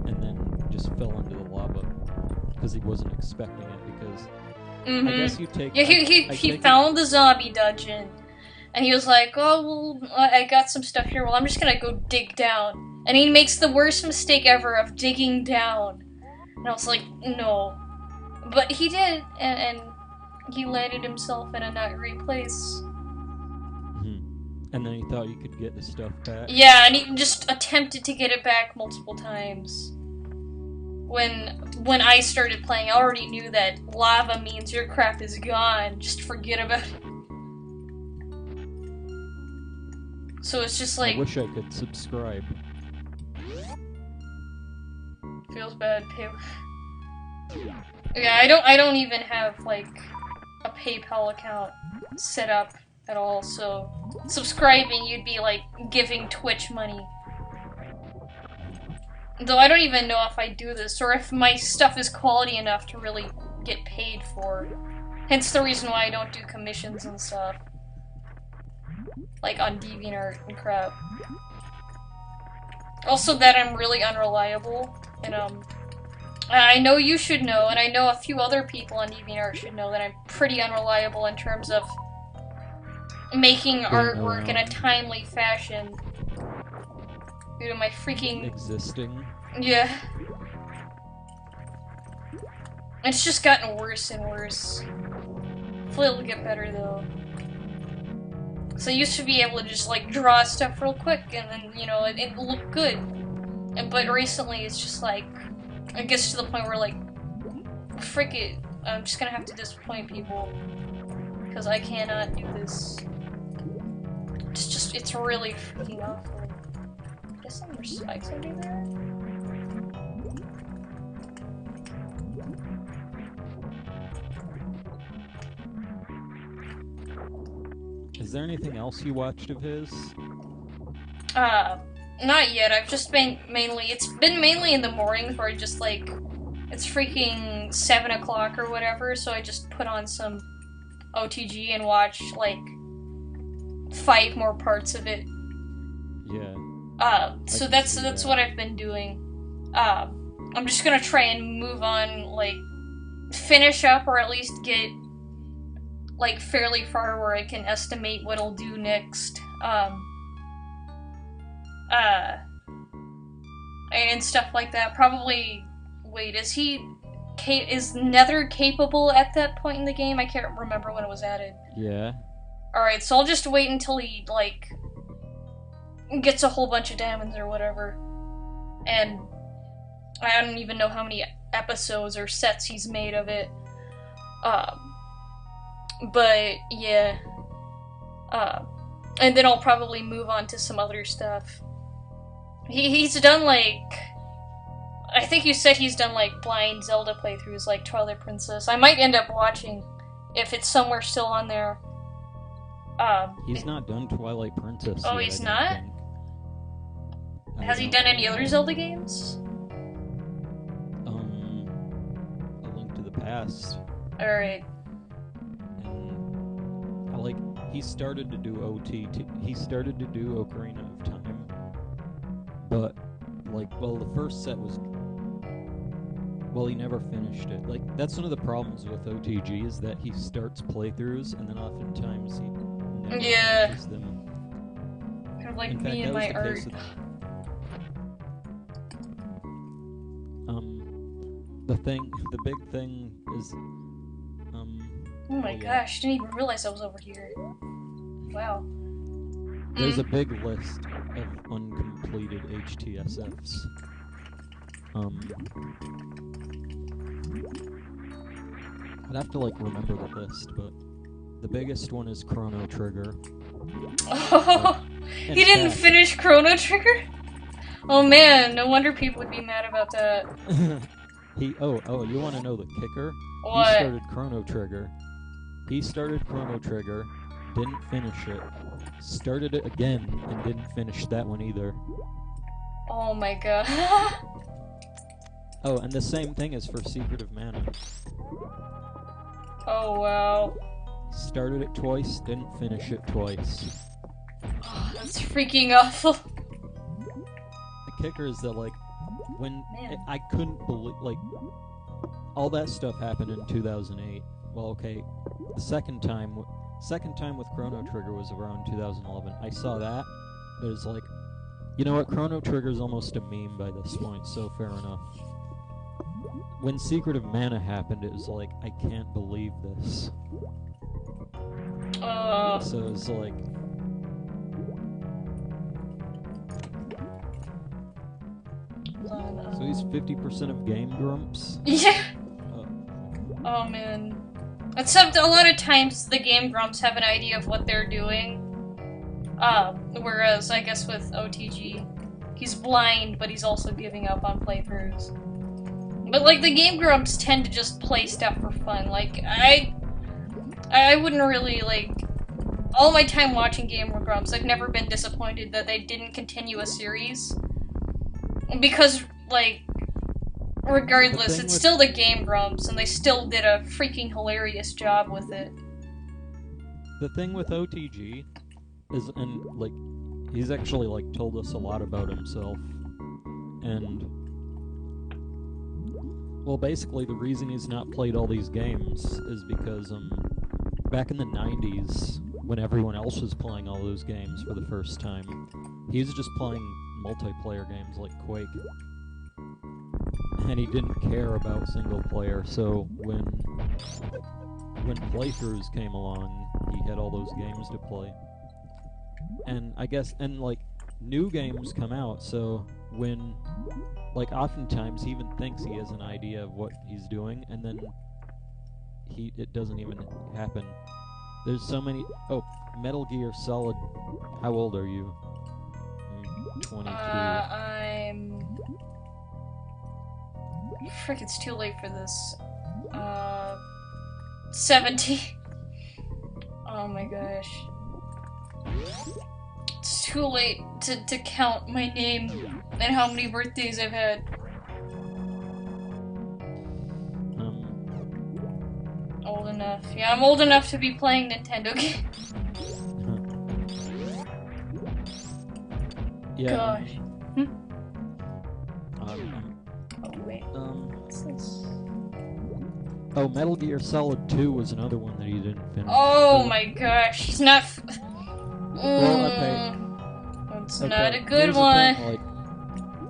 and then just fell into the lava, because he wasn't expecting it, because... I guess you take... Yeah, he found the zombie dungeon, and he was like, oh, well, I got some stuff here, well, I'm just gonna go dig down. And he makes the worst mistake ever of digging down. And I was like, no. But he did, and he landed himself in a not great place. And then he thought you could get the stuff back? Yeah, and he just attempted to get it back multiple times. When I started playing, I already knew that lava means your crap is gone. Just forget about it. So it's just like... I wish I could subscribe. Feels bad, Yeah, I don't even have, like, a PayPal account set up at all, so subscribing, you'd be, like, giving Twitch money. Though I don't even know if I do this, or if my stuff is quality enough to really get paid for. Hence the reason why I don't do commissions and stuff. Like, on DeviantArt and crap. Also that I'm really unreliable, and, I know you should know, and I know a few other people on DeviantArt should know that I'm pretty unreliable in terms of making artwork in a timely fashion. Due to my freaking... Existing? Yeah. It's just gotten worse and worse. Hopefully it'll get better, though. So I used to be able to just, like, draw stuff real quick, and then, you know, it looked good. But recently it's just, like, it gets to the point where, like, frick it, I'm just gonna have to disappoint people. Because I cannot do this. It's really freaking awful. I guess some more spikes over there? Is there anything else you watched of his? Not yet. I've just been it's been mainly in the mornings where I just, like, it's freaking 7 o'clock or whatever, so I just put on some OTG and watch, like, 5 more parts of it. Yeah. So that's what I've been doing. I'm just gonna try and move on, like, finish up or at least get, like, fairly far where I can estimate what I'll do next. And stuff like that. Probably, wait, is he is Nether capable at that point in the game? I can't remember when it was added. Yeah. Alright, so I'll just wait until he, like, gets a whole bunch of diamonds or whatever. And I don't even know how many episodes or sets he's made of it. But, yeah. And then I'll probably move on to some other stuff. He's done, like... I think you said he's done, like, blind Zelda playthroughs, like Twilight Princess. I might end up watching, if it's somewhere still on there. He's not done Twilight Princess Oh, yet, he's I not? don't think. Has he done any other Zelda games? A Link to the Past. Alright. And, he started to do he started to do Ocarina of Time. But, the first set was... Well, he never finished it. That's one of the problems with OTG, is that he starts playthroughs, and then oftentimes he never finishes them. Kind of like In fact, me and that was my the art. case with, the big thing is, Oh my gosh, didn't even realize I was over here. Wow. There's a big list of uncompleted HTSFs. I'd have to, remember the list, but the biggest one is Chrono Trigger. Oh, he didn't finish Chrono Trigger? Oh man, no wonder people would be mad about that. You want to know the kicker? What? He started Chrono Trigger, didn't finish it, started it again, and didn't finish that one either. Oh my god. Oh, and the same thing is for Secret of Mana. Oh wow. Started it twice, didn't finish it twice. Oh, that's freaking awful. The kicker is that, I couldn't believe, all that stuff happened in 2008. Well, okay, the second time with Chrono Trigger was around 2011. I saw that, but it's you know what, Chrono Trigger's almost a meme by this point, so fair enough. When Secret of Mana happened, it was I can't believe this. So it's So he's 50% of Game Grumps? Yeah! Oh man. Except a lot of times the Game Grumps have an idea of what they're doing. Whereas, I guess with OTG, he's blind, but he's also giving up on playthroughs. But, the Game Grumps tend to just play stuff for fun. I wouldn't really, all my time watching Game Grumps, I've never been disappointed that they didn't continue a series. Because, regardless, it's still the Game Grumps, and they still did a freaking hilarious job with it. The thing with OTG is, he's actually, told us a lot about himself. And, well, basically the reason he's not played all these games is because, back in the 90s, when everyone else was playing all those games for the first time, he was just playing multiplayer games like Quake. And he didn't care about single player, so when playthroughs came along, he had all those games to play. And I guess, new games come out, so when, oftentimes he even thinks he has an idea of what he's doing, and then it doesn't even happen. There's so many... Oh, Metal Gear Solid... How old are you? I'm 22. I'm... Frick, it's too late for this. 70. Oh my gosh. It's too late to count my name and how many birthdays I've had. Old enough. Yeah, I'm old enough to be playing Nintendo games. Yeah. Gosh. Oh, wait. What's this? Oh, Metal Gear Solid 2 was another one that he didn't finish. Oh my gosh, he's not Well, okay. That's Okay, not a good here's the one. thing,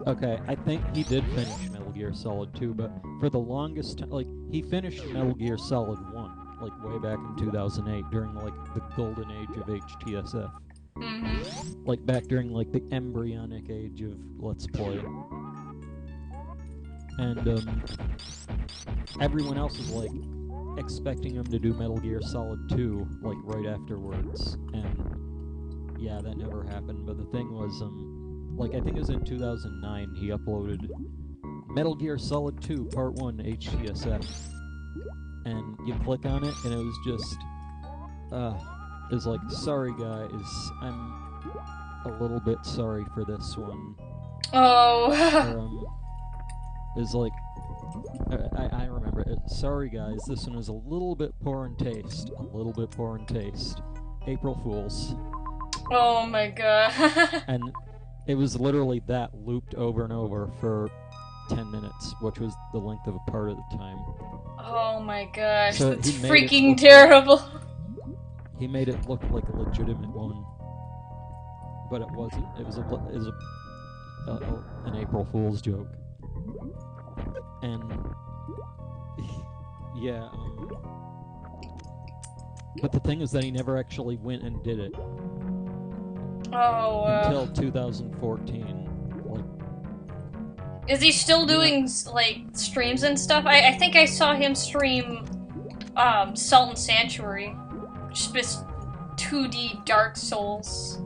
okay, I think he did finish Metal Metal Gear Solid 2, but for the longest time, like, he finished Metal Gear Solid 1, like, way back in 2008, during, like, the golden age of HTSF. Mm-hmm. Like, back during, like, the embryonic age of Let's Play. And, everyone else was, like, expecting him to do Metal Gear Solid 2, like, right afterwards, and yeah, that never happened, but the thing was, like, I think it was in 2009, he uploaded Metal Gear Solid 2 Part 1 HTSF, and you click on it, and it was just, it was like, sorry guys, I'm a little bit sorry for this one. Oh. Or, it was like, I remember it. Sorry guys, this one is a little bit poor in taste. A little bit poor in taste. April Fools. Oh my god. And it was literally that looped over and over for 10 minutes, which was the length of a part at the time. Oh my gosh, So that's he made freaking terrible. He made it look like a legitimate one, but it wasn't. It was an April Fool's joke. And yeah, but the thing is that he never actually went and did it. Oh, until 2014. Like, is he still doing like streams and stuff? I think I saw him stream Salt and Sanctuary, just 2D Dark Souls.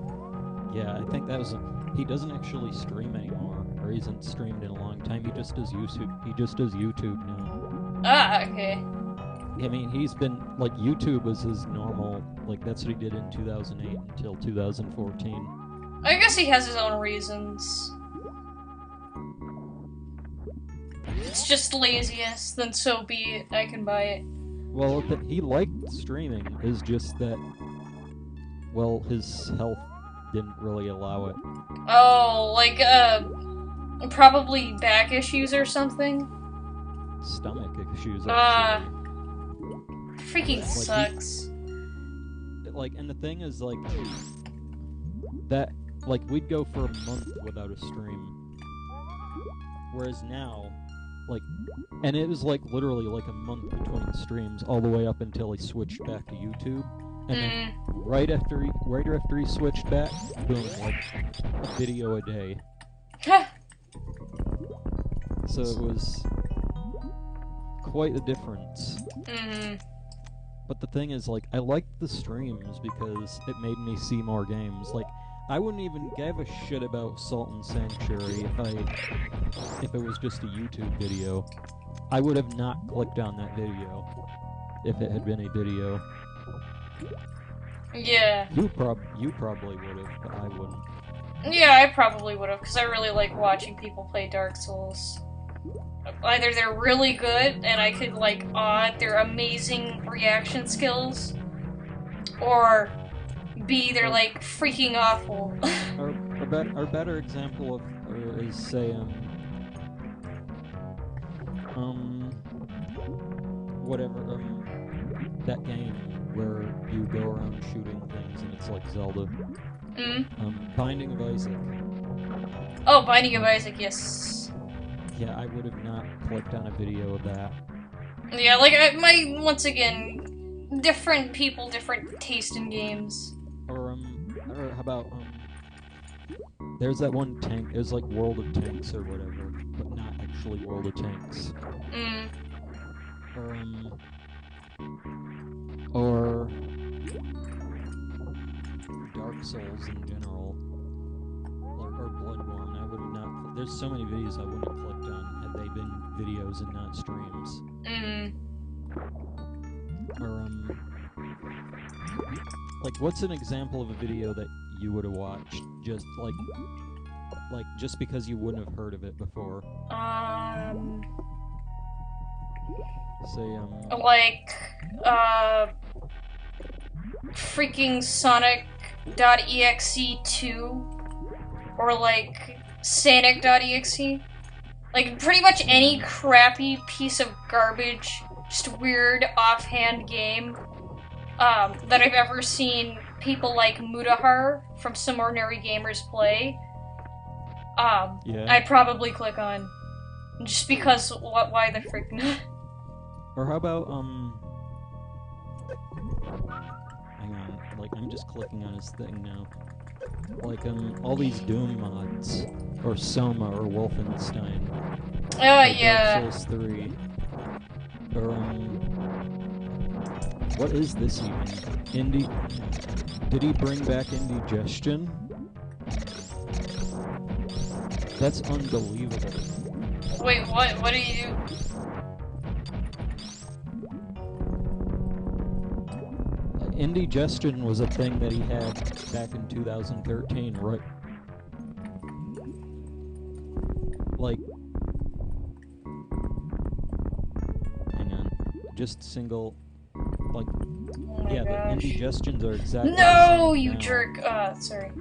Yeah, I think that was he doesn't actually stream anymore, or he hasn't streamed in a long time. He just does YouTube. He just does YouTube now. Ah, okay. I mean, he's been like YouTube was his normal. Like that's what he did in 2008 until 2014. I guess he has his own reasons. It's just laziness, then so be it. I can buy it. Well, he liked streaming. It's just that, well, his health didn't really allow it. Oh, like, probably back issues or something? Stomach issues, actually. Freaking sucks. And the thing is, like, that, like, we'd go for a month without a stream. Whereas now, like, and it was, like, literally, like, a month between streams, all the way up until he switched back to YouTube. And then, right after he switched back, boom, like, a video a day. So it was quite a difference. But the thing is, like, I liked the streams because it made me see more games. Like, I wouldn't even give a shit about Salt and Sanctuary if it was just a YouTube video. I would have not clicked on that video if it had been a video. Yeah. You probably would have, but I wouldn't. Yeah, I probably would have, because I really like watching people play Dark Souls. Either they're really good, and I could, like, awe at their amazing reaction skills, or B, they're, like, freaking awful. Our better example is, say, whatever, that game where you go around shooting things and it's like Zelda. Binding of Isaac. Oh, Binding of Isaac, yes. Yeah, I would have not clicked on a video of that. Yeah, like, once again, different people, different taste in games. Or how about, there's that one tank, it was like World of Tanks or whatever, but not actually World of Tanks. Or Dark Souls in general. Or Bloodborne, I would have not. There's so many videos I wouldn't have clicked on had they been videos and not streams. Or, like, what's an example of a video that you would have watched just, like, just because you wouldn't have heard of it before? Say, like, freaking Sonic.exe 2, or like Sanic.exe. Like, pretty much any crappy piece of garbage, just weird offhand game that I've ever seen people like Mutahar from Some Ordinary Gamers play, yeah. I'd probably click on. Just because, why the frick not? Or how about, hang on, like, I'm just clicking on his thing now. Like, all these Doom mods, or Soma, or Wolfenstein, Oh, or yeah. Dark Souls 3, or, what is this even? Did he bring back indigestion? That's unbelievable. Wait, what? What do you do? Indigestion was a thing that he had back in 2013, right? Like, hang on, just single, like, Oh yeah, gosh. the indigestions are exactly the No, same you now. jerk! Sorry.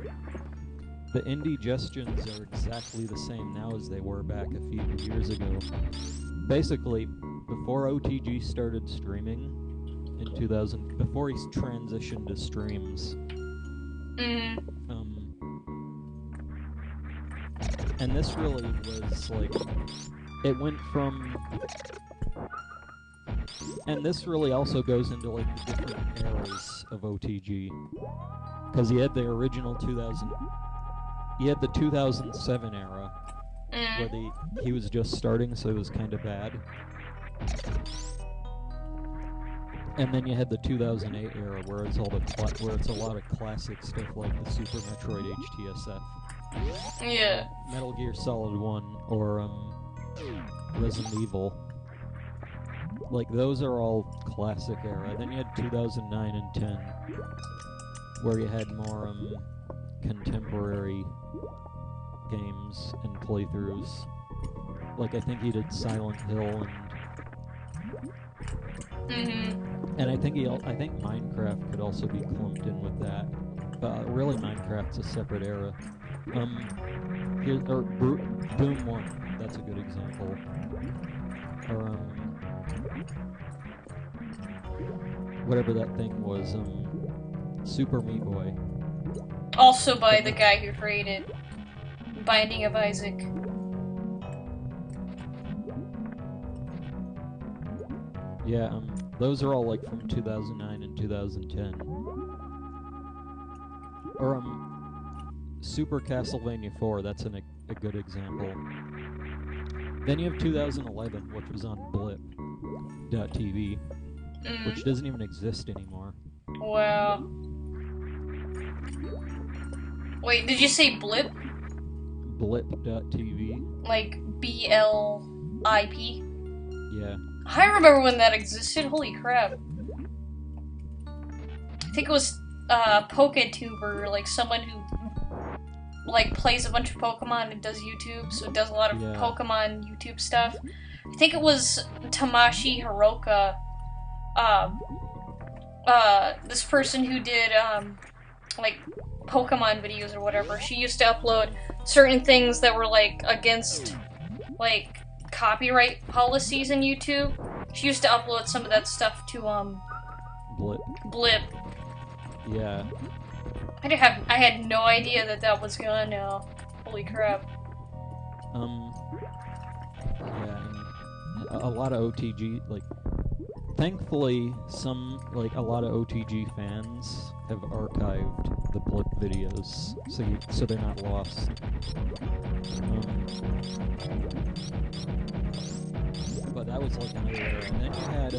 The indigestions are exactly the same now as they were back a few years ago. Basically, before OTG started streaming in 2000, before he transitioned to streams, and this really was like, it went from, and this really also goes into like the different eras of OTG, because he had the original 2000, he had the 2007 era, where he was just starting, so it was kind of bad. And then you had the 2008 era, where it's all where it's a lot of classic stuff like the Super Metroid HTSF, Yeah. Metal Gear Solid 1, or Resident Evil. Like, those are all classic era. Then you had 2009 and 10, where you had more contemporary games and playthroughs. Like, I think he did Silent Hill and I think Minecraft could also be clumped in with that. But really, Minecraft's a separate era. Doom 1, that's a good example. Or whatever that thing was, Super Meat Boy. Also by the guy who created Binding of Isaac. Yeah, those are all like from 2009 and 2010. Or Super Castlevania 4, that's a good example. Then you have 2011, which was on blip.tv, which doesn't even exist anymore. Wow. Wait, did you say blip? Blip.tv. Like B-L-I-P? Yeah. I remember when that existed, holy crap. I think it was PokeTuber, like someone who like plays a bunch of Pokemon and does YouTube, so it does a lot of Pokemon YouTube stuff. I think it was Tamashi Hiroka, this person who did like Pokemon videos or whatever. She used to upload certain things that were like against like copyright policies in YouTube. She used to upload some of that stuff to Blip. Yeah. I had no idea that was gone now. Holy crap. Yeah, and a lot of OTG, like, thankfully, a lot of OTG fans have archived the Blip videos, so they're not lost. But that was like another era. And then you had,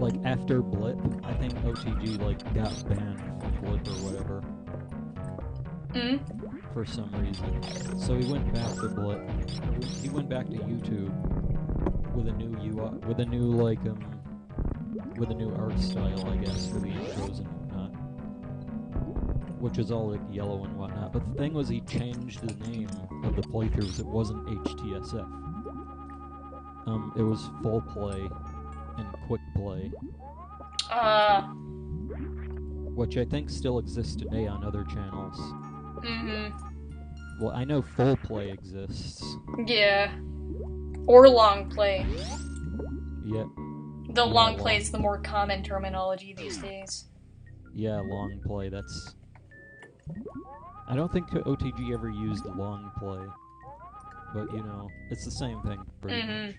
like, after Blip, I think OTG, like, got banned from Blip or whatever. For some reason. So he went back to Blip. He went back to YouTube with a new UI, with a new, like, with a new art style, I guess, for the intros and whatnot. Which is all, like, yellow and whatnot. But the thing was, he changed the name of the playthroughs. It wasn't HTSF. It was Full Play and Quick Play. Which I think still exists today on other channels. Well, I know Full Play exists. Yeah. Or Long Play. Yeah. Though Long Play is the more common terminology these days. Yeah, Long Play, that's... I don't think OTG ever used Long Play. but you know, it's the same thing pretty much.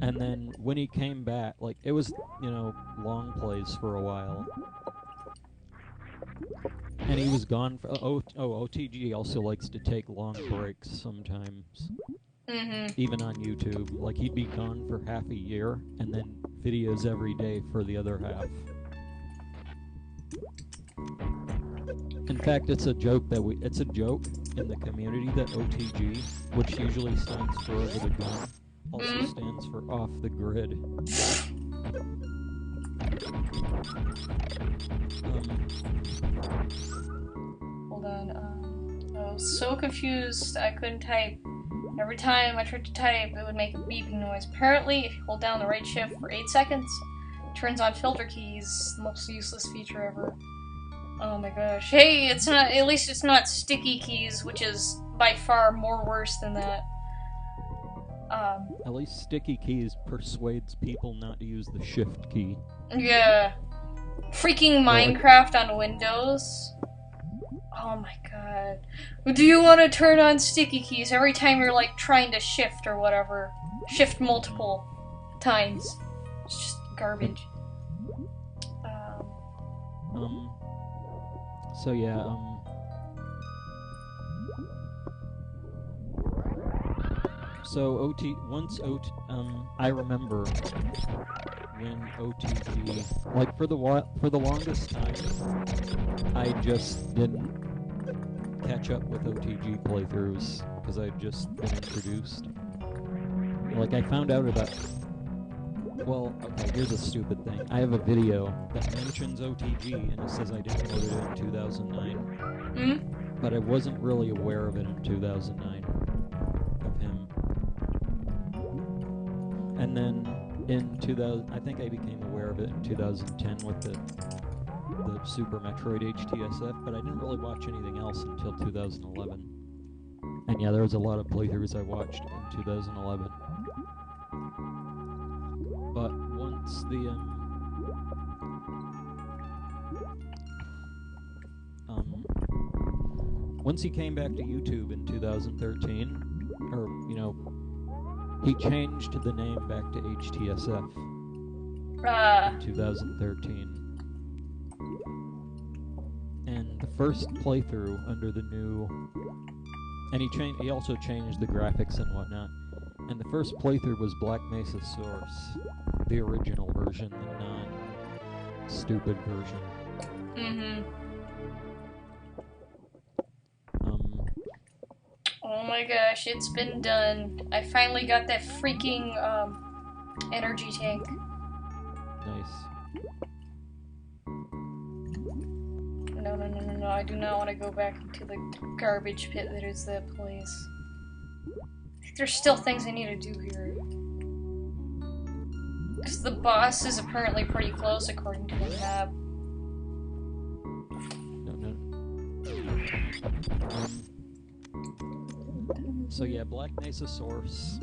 And then when he came back, like, it was, you know, long plays for a while. And he was gone for... OTG also likes to take long breaks sometimes. Even on YouTube. Like, he'd be gone for half a year, and then videos every day for the other half. In fact, it's a joke it's a joke in the community that OTG, which usually stands for over the gun, also stands for off the grid. Hold on, I was so confused I couldn't type. Every time I tried to type, it would make a beeping noise. Apparently, if you hold down the right shift for 8 seconds, it turns on filter keys, the most useless feature ever. Oh my gosh. Hey, it's not, at least it's not sticky keys, which is by far more worse than that. At least sticky keys persuades people not to use the shift key. Yeah. Freaking Minecraft on Windows. Oh my god. Do you want to turn on sticky keys every time you're like trying to shift or whatever? Shift multiple times. It's just garbage. So yeah, so I remember when OTG, like for the longest time, I just didn't catch up with OTG playthroughs because I'd just been introduced. Like I found out about. Well, okay, here's a stupid thing. I have a video that mentions OTG and it says I downloaded it in 2009. But I wasn't really aware of it in 2009. Of him. And then in 2000, I think I became aware of it in 2010 with the Super Metroid HTSF, but I didn't really watch anything else until 2011. And yeah, there was a lot of playthroughs I watched in 2011. But once the once he came back to YouTube in 2013, or you know, he changed the name back to HTSF in 2013. And the first playthrough under the new, and he also changed the graphics and whatnot. And the first playthrough was Black Mesa Source, the original version, the non-stupid version. Oh my gosh, it's been done. I finally got that freaking, energy tank. Nice. No, I do not want to go back into the garbage pit that is that place. There's still things I need to do here. Because the boss is apparently pretty close according to the map. So yeah, Black Mesa Source,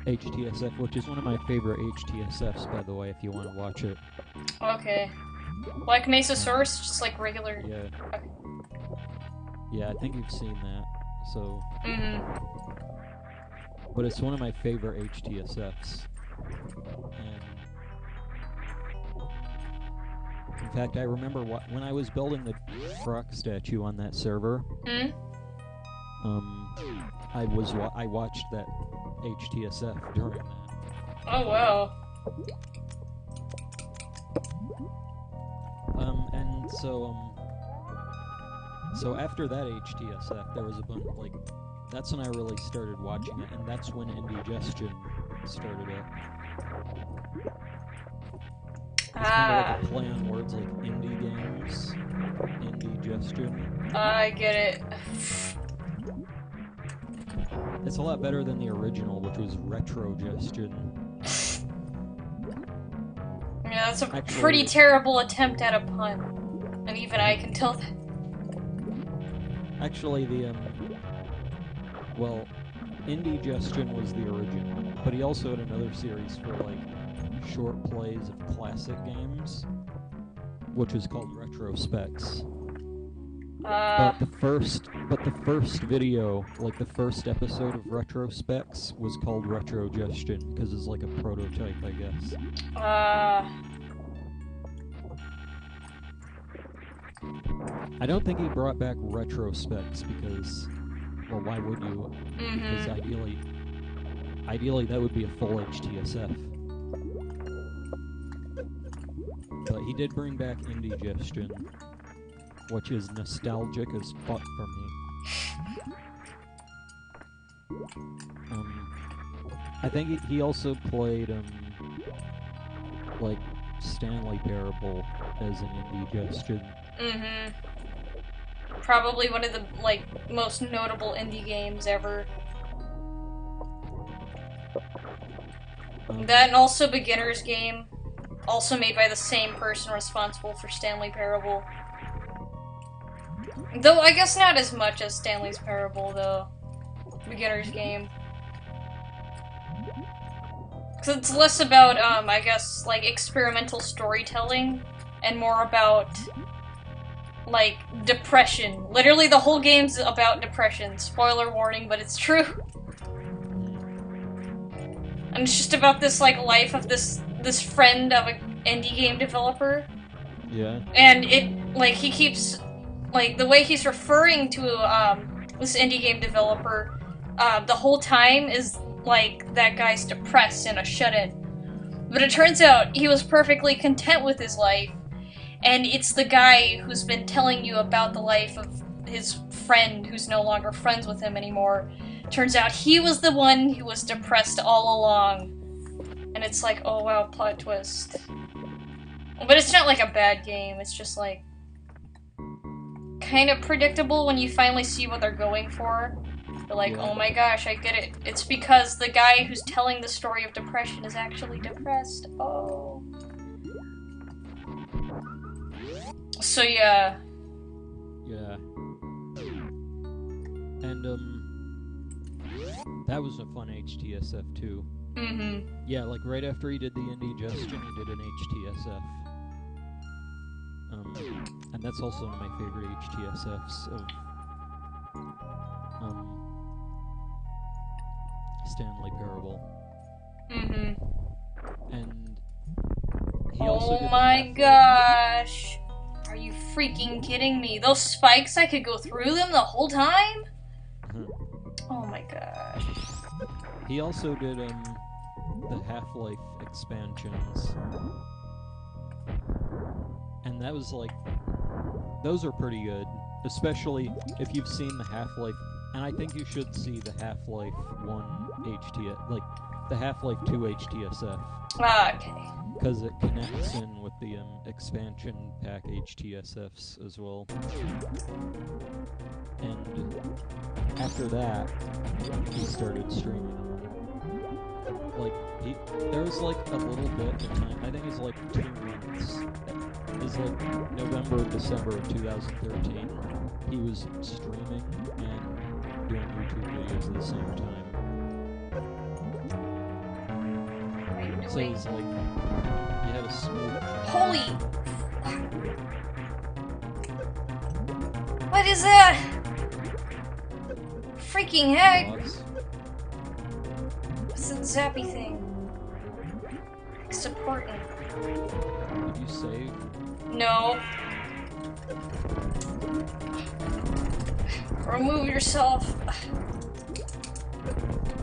HTSF, which is one of my favorite HTSFs, by the way, if you want to watch it. Okay. Black Mesa Source, just like regular... Yeah. Okay. Yeah, I think you've seen that, so... But it's one of my favorite HTSFs. And in fact, I remember when I was building the Croc statue on that server, I watched that HTSF during that. Oh wow. And so after that HTSF, there was a bunch, like, that's when I really started watching it, and that's when Indigestion started it. It's kind of like a play on words, like indie games, Indigestion. I get it. It's a lot better than the original, which was Retrogestion. Yeah, that's a pretty terrible attempt at a pun. And even I can tell that. Actually, well, Indigestion was the original, but he also had another series for, like, short plays of classic games, which was called Retrospecs. But the first video, like the first episode of Retrospecs, was called Retrogestion because it's like a prototype, I guess. I don't think he brought back Retrospecs because, well, why would you? Because ideally that would be a full HTSF. But he did bring back Indigestion, which is nostalgic as fuck for me. I think he also played, like, Stanley Parable as an Indigestion. Probably one of the, like, most notable indie games ever. That and also Beginner's Game, also made by the same person responsible for Stanley Parable. Though I guess not as much as Stanley's Parable, though. Beginner's Game. Because it's less about, I guess, like, experimental storytelling, and more about, like, depression. Literally, the whole game's about depression. Spoiler warning, but it's true. And it's just about this, like, life of this friend of an indie game developer. Yeah. And it, like, he keeps, like, the way he's referring to, this indie game developer, the whole time is, like, that guy's depressed and a shut-in. But it turns out he was perfectly content with his life, and it's the guy who's been telling you about the life of his friend who's no longer friends with him anymore. Turns out he was the one who was depressed all along. And it's like, oh wow, plot twist. But it's not like a bad game, it's just like kind of predictable when you finally see what they're going for. You're like, Yeah. oh my gosh, I get it. It's because the guy who's telling the story of depression is actually depressed. Oh. So yeah. Yeah. And, that was a fun HTSF too. Yeah, like right after he did the Indigestion, he did an HTSF. And that's also one of my favorite HTSFs of, Stanley Parable. And he also did Oh my gosh. Are you freaking kidding me? Those spikes, I could go through them the whole time? Oh my gosh. He also did, the Half-Life expansions. And that was like, those are pretty good. Especially if you've seen the Half-Life, and I think you should see the Half-Life 1 HTS, like, the Half-Life 2 HTSF. Okay. Because it connects in with the expansion pack HTSFs as well. And after that, he started streaming. Like, there was like a little bit of time, I think it was like 2 months. It was like November, December of 2013. He was streaming and doing YouTube videos at the same time. So it was like, you had a smooth... Holy... What is that? Freaking heck! What's that zappy thing? Supporting. Did you save? No. Remove yourself.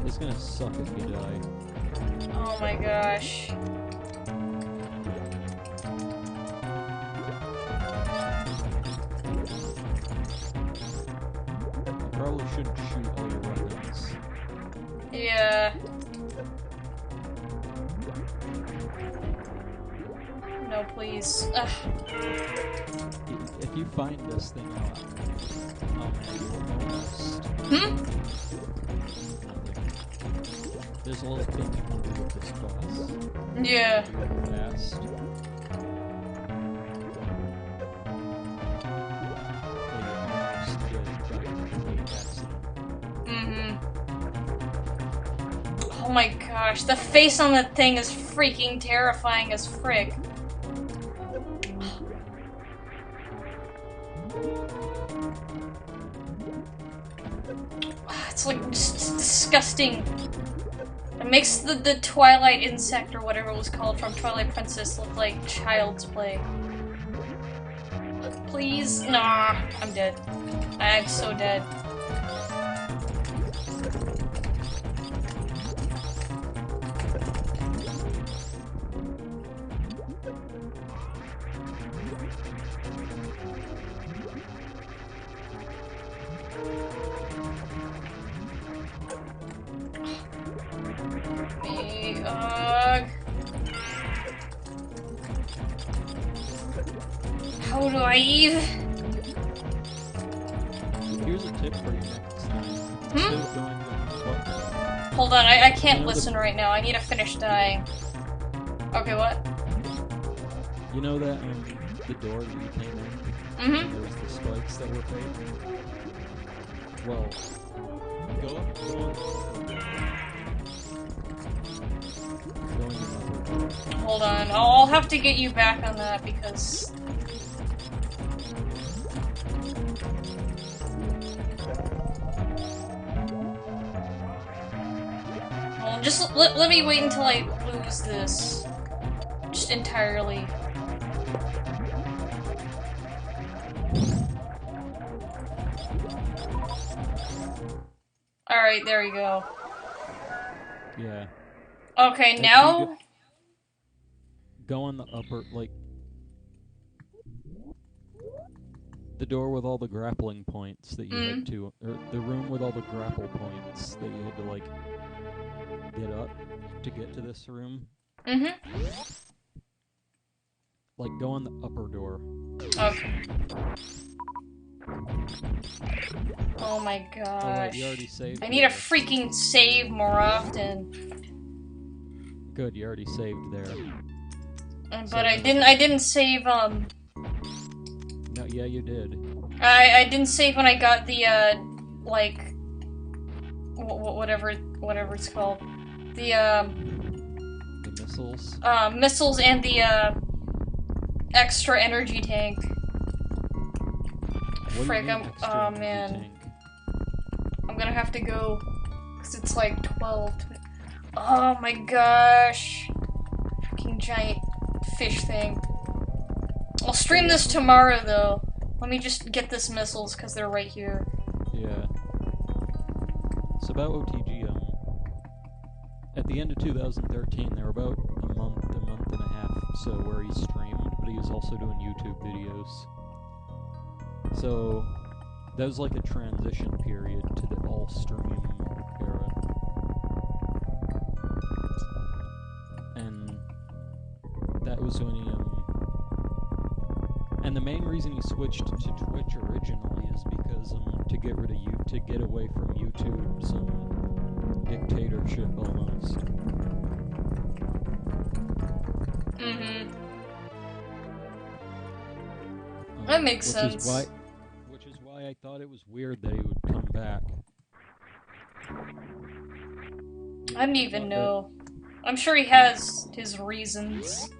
It's gonna suck if you die. Oh my gosh. You probably shouldn't shoot all your weapons. Yeah. No, please. Ugh. If you find this thing out, almost. Hmm? There's a little thing you can do with this boss. Yeah. Do it fast. Oh my gosh, the face on that thing is freaking terrifying as frick. It's like just disgusting. It makes the Twilight insect or whatever it was called from Twilight Princess look like child's play. Please? Nah, I'm dead. I'm so dead. How do I even? Here's a tip for you next time. Instead of going to Hold on, I can't listen right now. I need to finish dying. Okay, what? You know that the door that you came in? Mm-hmm. There was the spikes that were fake? Well, go up Hold on, I'll have to get you back on that because... Well, just let me wait until I lose this. Just entirely. Alright, there we go. Yeah. Okay, now... Go on the upper, like... The door with all the grappling points that you had to... Or the room with all the grapple points that you had to, like... get up to get to this room. Mm-hmm. Like, go on the upper door. Okay. Oh my gosh. Oh, wait, you already saved. I need to freaking save more often. Good, you already saved there. But I didn't save, No, yeah, you did. I didn't save when I got the, like... whatever it's called. The missiles? Missiles and the, extra energy tank. Frick, oh man. I'm gonna have to go, because it's like 12. Oh my gosh. Freaking giant fish thing. I'll stream this tomorrow though. Let me just get this missiles, because they're right here. Yeah. It's about OTG, at the end of 2013, there were about a month and a half, so where he streamed, but he was also doing YouTube videos. So, that was like a transition period to the all-stream era. And that was when he, and the main reason he switched to Twitch originally is because, to get rid of to get away from YouTube's, dictatorship almost. Mm-hmm. That makes sense. Which is why I thought it was weird that he would come back. I don't even know. I'm sure he has his reasons.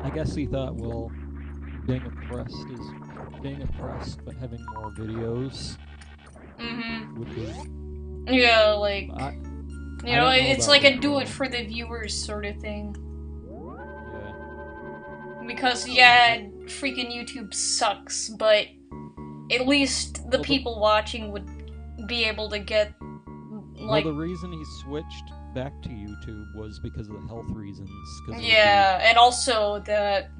I guess he thought, well, being oppressed but having more videos would be... Yeah, like... you know, it's like a do it for the viewers viewers sort of thing. Yeah. Because, yeah, freaking YouTube sucks, but at least the people watching would be able to get, like... Well, the reason he switched back to YouTube was because of the health reasons. Yeah, and also that...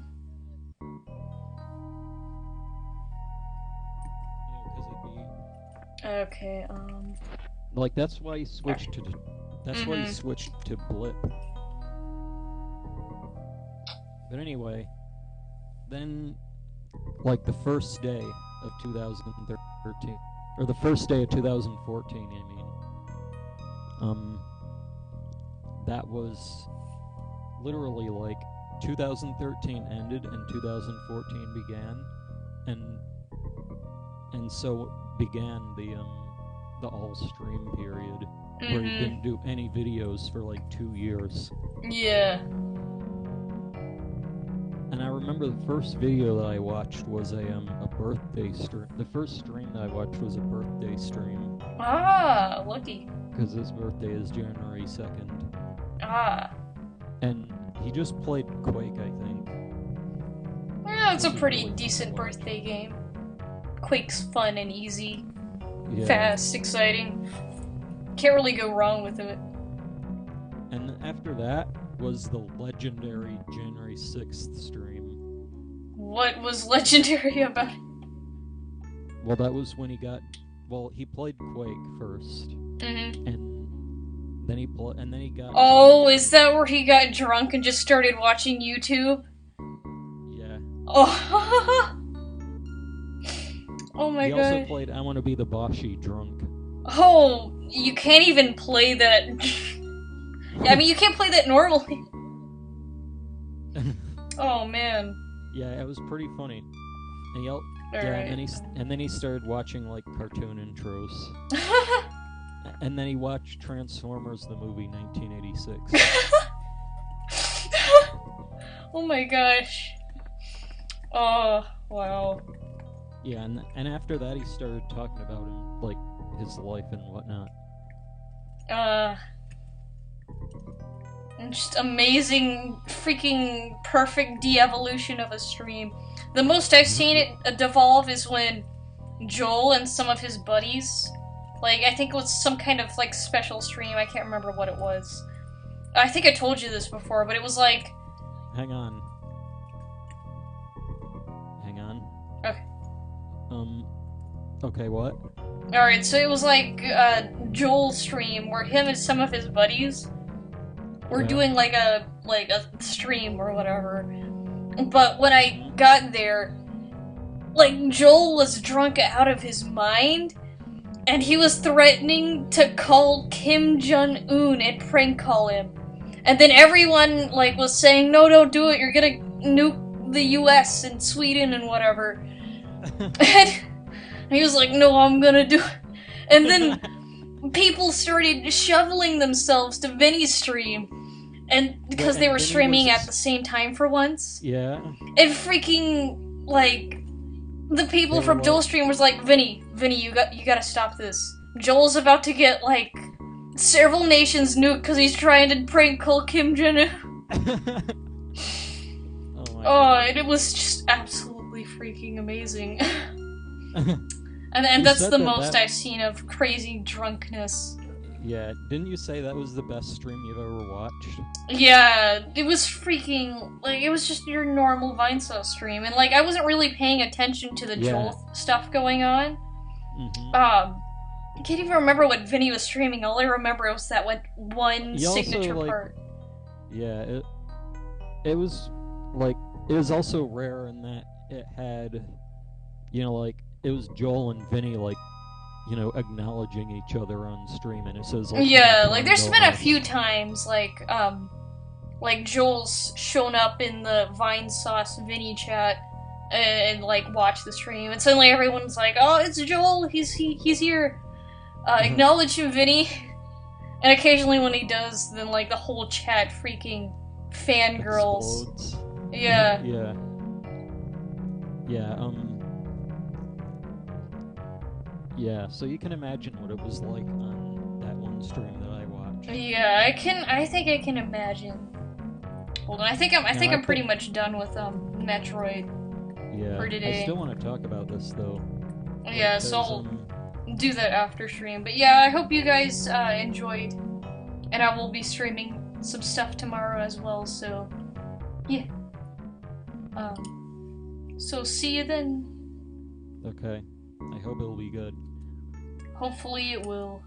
Okay, Like, that's why he switched to... That's why he switched to Blip. But anyway, then, like, the first day of 2013, or the first day of 2014, I mean, that was literally, like, 2013 ended and 2014 began, and so began the all-stream period, where he didn't do any videos for, like, 2 years. Yeah. And I remember the first video that I watched was a birthday stream. The first stream that I watched was a birthday stream. Ah, lucky. Because his birthday is January 2nd. Ah. And he just played Quake, I think. Yeah, it's a pretty really decent fun. birthday game. Quake's fun and easy. Yeah. Fast, exciting. Can't really go wrong with it. And after that was the legendary January 6th stream. What was legendary about it? Well, that was when he got... Well, he played Quake first. Mm-hmm. And then he got... Oh, is that where he got drunk and just started watching YouTube? Yeah. Oh, oh my god. He also played I Want to Be the Boshi drunk. Oh, you can't even play that. I mean, you can't play that normally. Oh man. Yeah, it was pretty funny. And he, and then he started watching like cartoon intros. And then he watched Transformers the movie 1986. Oh my gosh. Oh, wow. Yeah, and after that he started talking about him, like his life and whatnot. Just amazing, freaking perfect de-evolution of a stream. The most I've seen it devolve is when Joel and some of his buddies, like, I think it was some kind of, like, special stream, I can't remember what it was. I think I told you this before, but it was like... Hang on. Okay. Okay, what? Alright, so it was like Joel's stream where him and some of his buddies were doing like a stream or whatever. But when I got there, like Joel was drunk out of his mind and he was threatening to call Kim Jong-un and prank call him. And then everyone like was saying, "No, don't do it. You're gonna nuke the US and Sweden and whatever." And he was like, "No, I'm gonna do it." And then people started shoveling themselves to Vinny's stream, and because they were streaming at the same time for once. Yeah. And freaking like the people from Joel's stream was like, Vinny, you gotta stop this. Joel's about to get like several nations nuked because he's trying to prank call Kim Jong-un. And it was just absolutely freaking amazing. And that's the most I've seen of crazy drunkenness. Yeah, didn't you say that was the best stream you've ever watched? Yeah, it was freaking, like, it was just your normal Vinesauce stream, and, like, I wasn't really paying attention to the Joel stuff going on. I can't even remember what Vinny was streaming, all I remember was that one signature part. Yeah, it was, like, it was also rare in that it had, you know, like, it was Joel and Vinny, like, you know, acknowledging each other on stream, and it says, like... Yeah, like, there's been a few times, like Joel's shown up in the Vinesauce Vinny chat and, like, watched the stream, and suddenly everyone's like, "Oh, it's Joel, he's here. Acknowledge him, Vinny." And occasionally when he does, then, like, the whole chat freaking fangirls. Explodes. Yeah. Yeah, so you can imagine what it was like on that one stream that I watched. Yeah, I think I can imagine. Hold on, I think I'm pretty much done with Metroid for today. I still want to talk about this though. Yeah, so I'll do that after stream. But yeah, I hope you guys enjoyed, and I will be streaming some stuff tomorrow as well. So yeah. So see you then. Okay. I hope it'll be good. Hopefully it will.